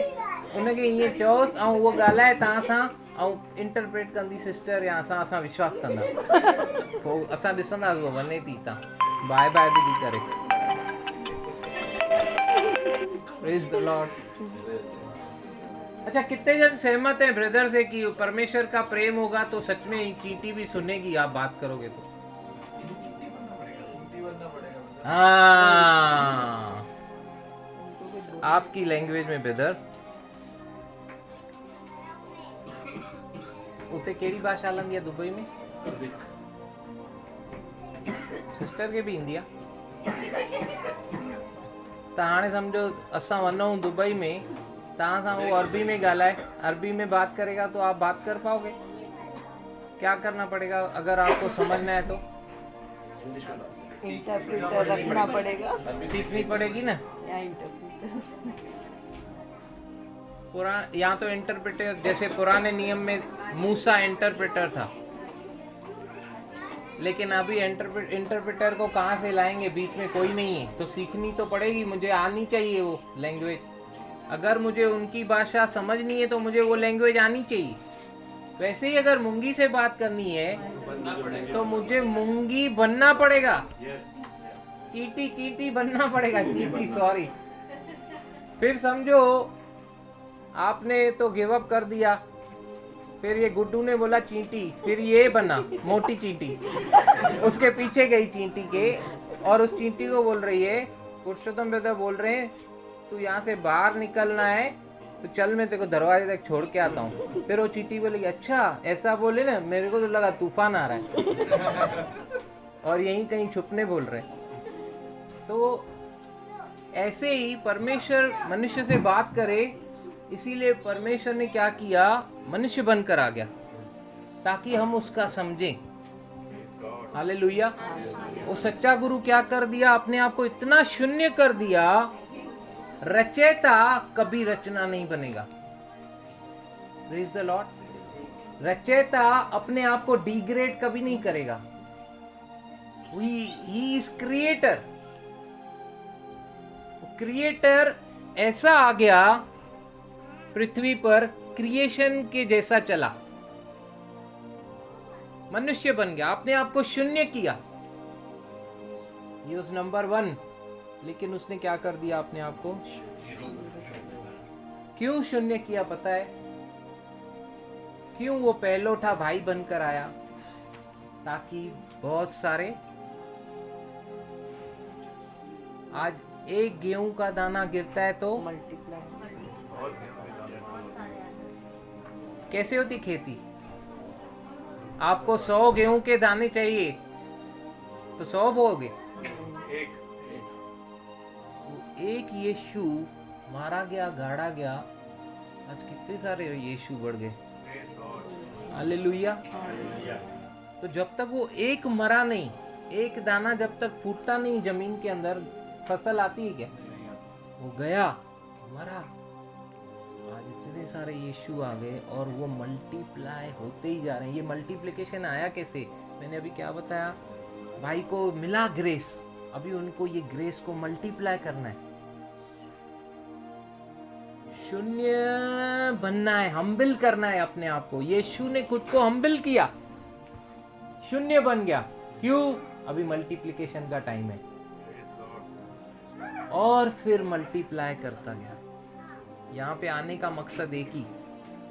हुनखे ईअं चओसि, ऐं उहो ॻाल्हाए तव्हां सां ऐं इंटरप्रेट कंदी सिस्टर, या असां विश्वास कंदा। पोइ असां ॾिसंदासीं उहो वञे थी त बाय बाय बि थी करे। Praise the Lord. अच्छा, कितने जन सहमत हैं ब्रदर से कि परमेश्वर का प्रेम होगा तो सच में चींटी भी सुनेगी आप बात करोगे तो? हाँ, आपकी लैंग्वेज में ब्रदर। उते केड़ी भाषा हलंदी है दुबई में? सिस्टर खे बि ईंदी आहे त हाणे सम्झो असां वञूं दुबई में तव्हां सां वो अरबी में ॻाल्हाए अरबी में बात करेगा तो आप बात कर पाओगे क्या करना पड़ेगा अगर आपको समझ में आए तो इंग्लिश में बात इंटरप्रेटर रखना पड़ेगा सीखनी पड़ेगी ना या इंटरप्रेटर या तो इंटरप्रेटर जैसे पुराने नियम में मूसा इंटरप्रेटर था लेकिन अभी इंटरप्रेटर को कहाँ से लाएंगे बीच में कोई नहीं है तो सीखनी तो पड़ेगी मुझे आनी चाहिए वो लैंग्वेज अगर मुझे उनकी भाषा समझनी है तो मुझे वो लैंग्वेज आनी चाहिए वैसे ही अगर मूंगी से बात करनी है तो मुझे मूंगी बनना पड़ेगा चींटी चींटी बनना पड़ेगा चींटी सॉरी फिर समझो आपने तो गिव अप कर दिया फिर ये गुड्डू ने बोला चींटी फिर ये बना मोटी चींटी उसके पीछे गई चींटी के और उस चींटी को बोल रही है पुरुषोत्तम ब्रदर बोल रहे हैं तू यहाँ से बाहर निकलना है तो चल मैं तेरे को दरवाजे तक छोड़ के आता हूँ फिर वो चींटी बोलेगी अच्छा ऐसा बोले ना मेरे को तो लगा तूफान आ रहा है और यहीं कहीं छुपने बोल रहे तो ऐसे ही परमेश्वर मनुष्य से बात करे इसीलिए परमेश्वर ने क्या किया मनुष्य बनकर आ गया ताकि हम उसका समझें हालेलुया वो सच्चा गुरु क्या कर दिया अपने आप को इतना शून्य कर दिया रचयिता कभी रचना नहीं बनेगा प्रेज द लॉर्ड रचयिता अपने आप को डिग्रेड कभी नहीं करेगा ही इज क्रिएटर क्रिएटर ऐसा आ गया पृथ्वी पर क्रिएशन के जैसा चला मनुष्य बन गया अपने आप को शून्य किया ये उस नंबर 1 लेकिन उसने क्या कर दिया अपने आप को क्यों शून्य किया पता है क्यों वो पहलोठा भाई बनकर आया ताकि बहुत सारे आज एक गेहूं का दाना गिरता है तो मल्टीप्लाई कैसे होती खेती आपको 100 गेहूं के दाने चाहिए तो 100 बोओगे एक यीशु मारा गया गाड़ा गया आज कितने सारे यीशु बढ़ गए हालेलुया तो जब तक वो एक मरा नहीं एक दाना जब तक फूटता नहीं जमीन के अंदर फसल आती है क्या वो गया मरा आज इतने सारे यीशु आ गए और वो मल्टीप्लाई होते ही जा रहे हैं ये मल्टीप्लिकेशन आया कैसे मैंने अभी क्या बताया भाई को मिला ग्रेस अभी उनको ये ग्रेस को मल्टीप्लाई करना है शून्य बनना है हम्बिल करना है अपने आप को यीशु ने खुद को हम्बिल किया शून्य बन गया क्यों अभी मल्टीप्लिकेशन का टाइम है और फिर मल्टीप्लाई करता गया यहाँ पे आने का मकसद एक ही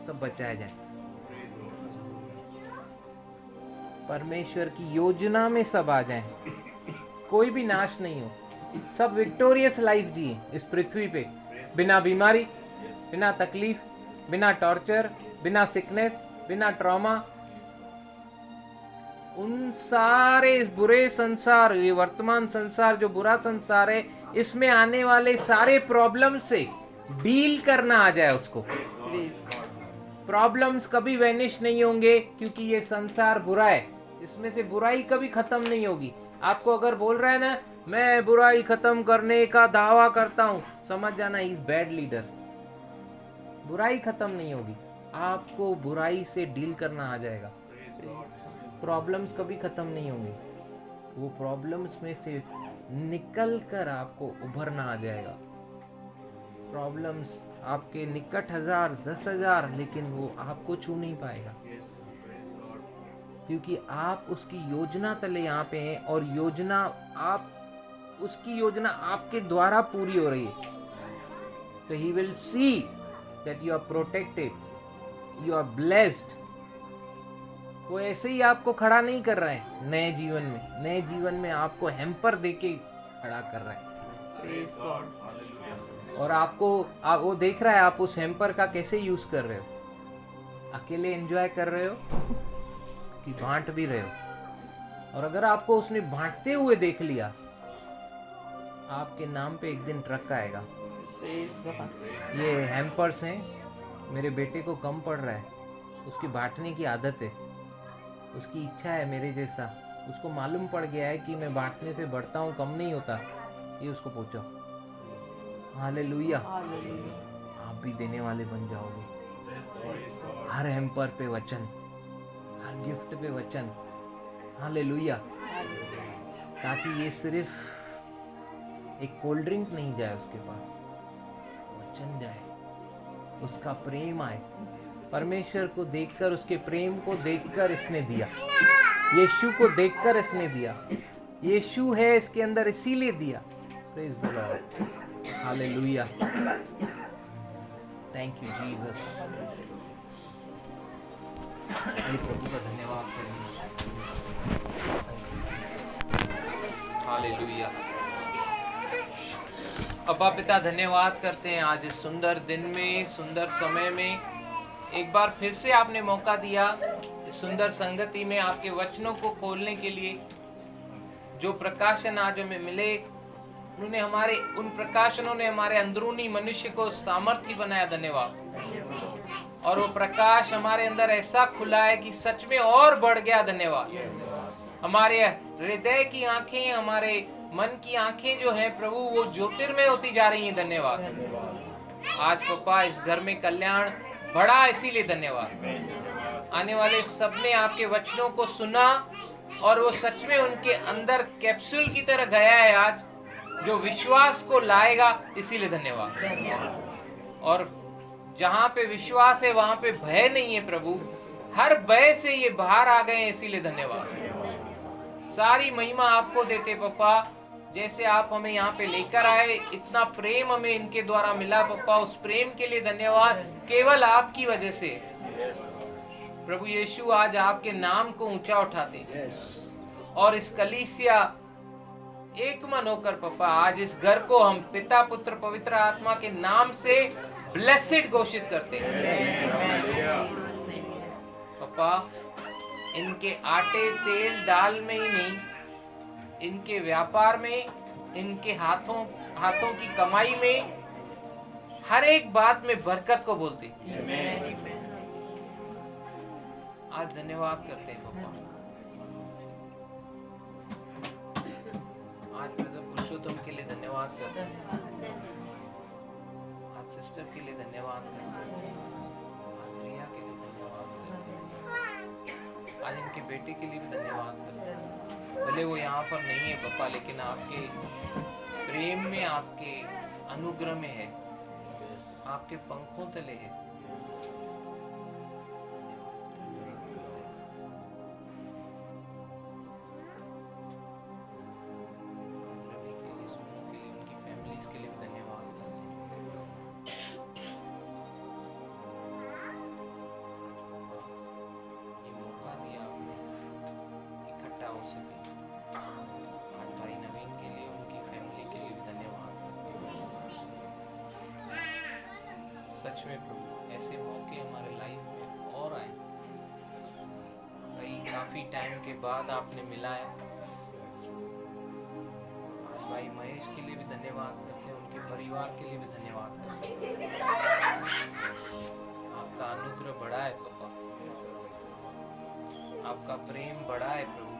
सब बचाया जाए परमेश्वर की योजना में सब आ जाएं कोई भी नाश नहीं हो सब विक्टोरियस लाइफ जिए इस पृथ्वी पे बिना बीमारी बिना तकलीफ बिना टॉर्चर बिना सिकनेस बिना ट्रॉमा उन सारे इस बुरे संसार ये वर्तमान संसार जो बुरा संसार है इसमें आने वाले सारे प्रॉब्लम से डील करना आ जाए उसको प्रॉब्लम्स कभी वैनिश नहीं होंगे क्योंकि ये संसार बुरा है इसमें से बुराई कभी खत्म नहीं होगी आपको अगर बोल रहा है ना मैं बुराई खत्म करने का दावा करता हूं समझ जाना इज बैड लीडर बुराई खत्म नहीं होगी आपको बुराई से डील करना आ जाएगा प्रॉब्लम्स कभी खत्म नहीं होंगे वो प्रॉब्लम्स में से निकल कर आपको उभरना आ जाएगा प्रॉब्लम्स आपके निकट 1000 10,000 लेकिन वो आपको छू नहीं पाएगा क्योंकि आप उसकी योजना तले यहाँ पे हैं और योजना आप उसकी योजना आपके द्वारा पूरी हो रही है तो he will see that you are protected you are blessed वो ऐसे ही आपको खड़ा नहीं कर रहा है नए जीवन में आपको हैम्पर देके खड़ा कर रहा है और आपको वो देख रहा है आप उस हैम्पर का कैसे यूज कर रहे हो अकेले एंजॉय कर रहे हो कि बांट भी रहे हो और अगर आपको उसने बांटते हुए देख लिया, आपके नाम पे एक दिन ट्रक आएगा। Praise God. ये हैम्पर्स हैं, मेरे बेटे को कम पड़ रहा है, उसकी बांटने की आदत है, उसकी इच्छा है मेरे जैसा, उसको मालूम पड़ गया है कि मैं बांटने से बढ़ता हूँ, कम नहीं होता, ये उसको पूछो। हालेलुया। Hallelujah. आप भी देने वाले बन जाओगे। हर हैम्पर पे वचन, हर गिफ्ट पे वचन। हालेलुया। ताकि ये सिर्फ एक कोल्ड ड्रिंक नहीं जाए उसके पास, वचन जाए, उसका प्रेम आए। परमेश्वर को देखकर, उसके प्रेम को देखकर इसने दिया, यीशु को देखकर इसने दिया। यीशु है इसके अंदर, इसीलिए दिया। Praise the Lord. Hallelujah. Thank you Jesus. प्रभु का धन्यवाद करेंगे। हालेलुया। अब्बा पिता, धन्यवाद करते हैं आज इस सुंदर दिन में, सुंदर समय में एक बार फिर से आपने मौका दिया इस सुंदर संगति में आपके वचनों को खोलने के लिए। जो प्रकाशन आज हमें मिले, उन्होंने उन प्रकाशनों ने हमारे अंदरूनी मनुष्य को सामर्थ्य बनाया। धन्यवाद। और वो प्रकाश हमारे अंदर ऐसा खुला है कि सच में और बढ़ गया। धन्यवाद। हमारे हृदय की आंखें, हमारे मन की आंखें जो हैं प्रभु, वो ज्योतिर्मय होती जा रही हैं। धन्यवाद। आज पापा इस घर में कल्याण बढ़ा, इसीलिए धन्यवाद। आने वाले सबने आपके वचनों को सुना और वो सच में उनके अंदर कैप्सूल की तरह गया है आज, जो विश्वास को लाएगा, इसीलिए धन्यवाद। और जहाँ पे विश्वास है वहाँ पे भय नहीं है प्रभु, हर भय से ये बाहर आ गए हैं, इसीलिए धन्यवाद। सारी महिमा आपको देते पापा, जैसे आप हमें यहाँ पे लेकर आए, इतना प्रेम हमें इनके द्वारा मिला पापा, उस प्रेम के लिए धन्यवाद। केवल आपकी वजह से प्रभु यीशु आज आपके नाम को ऊंचा उठाते और इस कलीसिया एक मन होकर पापा आज इस घर को हम पिता पुत्र पवित्र आत्मा के नाम से ब्लेसेड घोषित करते हैं पापा। इनके आटे तेल दाल में ही नहीं, इनके व्यापार में, इनके हाथों की कमाई में, हर एक बात में बरकत को बोलते। आज धन्यवाद करते हैं पापा। आज ब्रदर पुरुषोत्तम के लिए धन्यवाद करते हैं, आज सिस्टर के लिए धन्यवाद करते हैं, आज रिया के लिए धन्यवाद करते हैं, आज इनके बेटे के लिए भी धन्यवाद करते हैं। भले वो यहाँ पर नहीं है पापा, लेकिन आपके प्रेम में, आपके अनुग्रह में है, आपके पंखों तले है। रवि के लिए, सोनू के लिए, उनकी फैमिलीज के लिए भी धन्यवाद करते हैं। ये मौका दिया आपने इकट्ठा हो सके। आज भाई नवीन के लिए, उनकी फैमिली के लिए भी धन्यवाद। सच में प्रभु ऐसे मौके हमारे लाइफ में और आए, कई काफी टाइम के बाद आपने मिलाया। आज भाई महेश के लिए भी धन्यवाद करते हैं, उनके परिवार के लिए भी धन्यवाद करते हैं। आपका अनुग्रह बढ़ा है पापा, आपका प्रेम बढ़ा है प्रभु।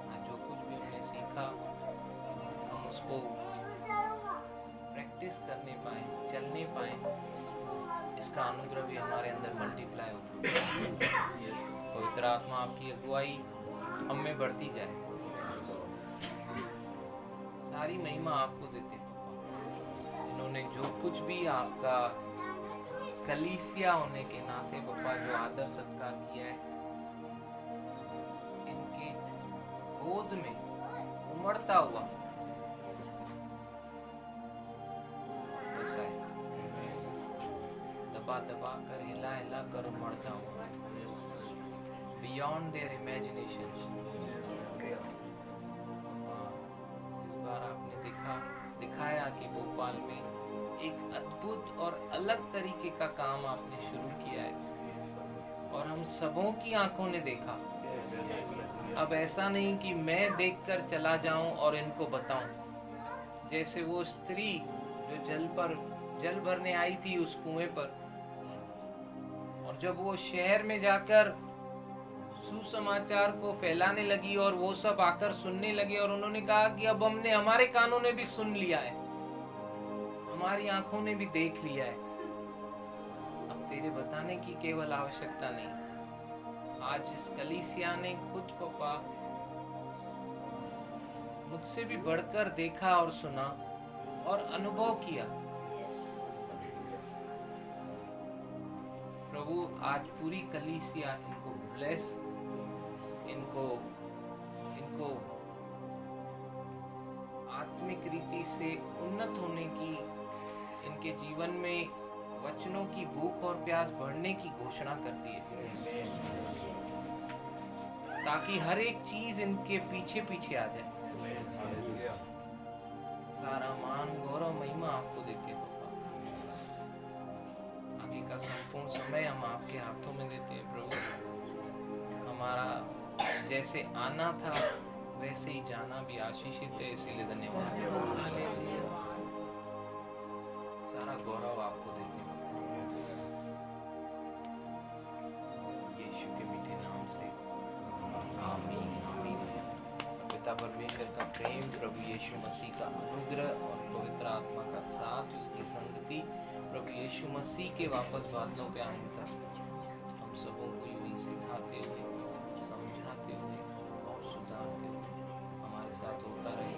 आज जो कुछ भी हमने सीखा, हम उसको प्रैक्टिस करने पाए, चलने पाए, इसका अनुग्रह भी हमारे अंदर मल्टीप्लाई हो। पवित्र आत्मा आपकी अगुवाई हम में बढ़ती जाए। सारी महिमा आपको देते हैं पापा। इन्होंने जो कुछ भी आपका कलीसिया होने के नाते पापा जो आदर सत्कार किया है, इनके गोद में उमड़ता हुआ दबा दबा कर, हिला हिला कर उमड़ता हुआ, बियॉन्ड देयर इमेजिनेशन। इस बार आपने दिखाया कि भोपाल में एक अद्भुत और अलग तरीके का काम आपने शुरू किया है और हम सबों की आंखों ने देखा अब ऐसा नहीं कि मैं देखकर चला जाऊं और इनको बताऊं। जैसे वो स्त्री जो जल भरने आई थी उस कुएं पर, और जब वो शहर में जाकर सुसमाचार को फैलाने लगी और वो सब आकर सुनने लगे और उन्होंने कहा कि अब हमारे कानों ने भी सुन लिया है, हमारी आंखों ने भी देख लिया है, अब तेरे बताने की केवल आवश्यकता नहीं। आज इस कलीसिया ने खुद पापा मुझसे भी बढ़कर देखा और सुना और अनुभव किया। प्रभु आज पूरी कलीसिया इनको ब्लेस, इनको आत्मिक रीति से उन्नत होने की, इनके जीवन में वचनों की भूख और प्यास बढ़ने की घोषणा करती है, ताकि हर एक चीज इनके पीछे पीछे आ जाए। सारा मान गौरव महिमा आपको देते हैं पापा। आगे का संपूर्ण समय हम आपके हाथों में देते हैं प्रभु। हमारा जैसे आना था वैसे ही जाना भी आशीषित है, इसीलिए धन्यवाद। सारा गौरव आपको देते हैं यीशु के मीठे नाम से, आमीन आमीन। पिता परमेश्वर का प्रेम, प्रभु यीशु मसीह का अनुग्रह और पवित्र आत्मा का साथ, उसकी संगति प्रभु यीशु मसीह के वापस बादलों पे आने तक हम सबों को यूं ही सिखाते हुए, समझाते हुए और सुधारते हुए हमारे साथ होता रहे।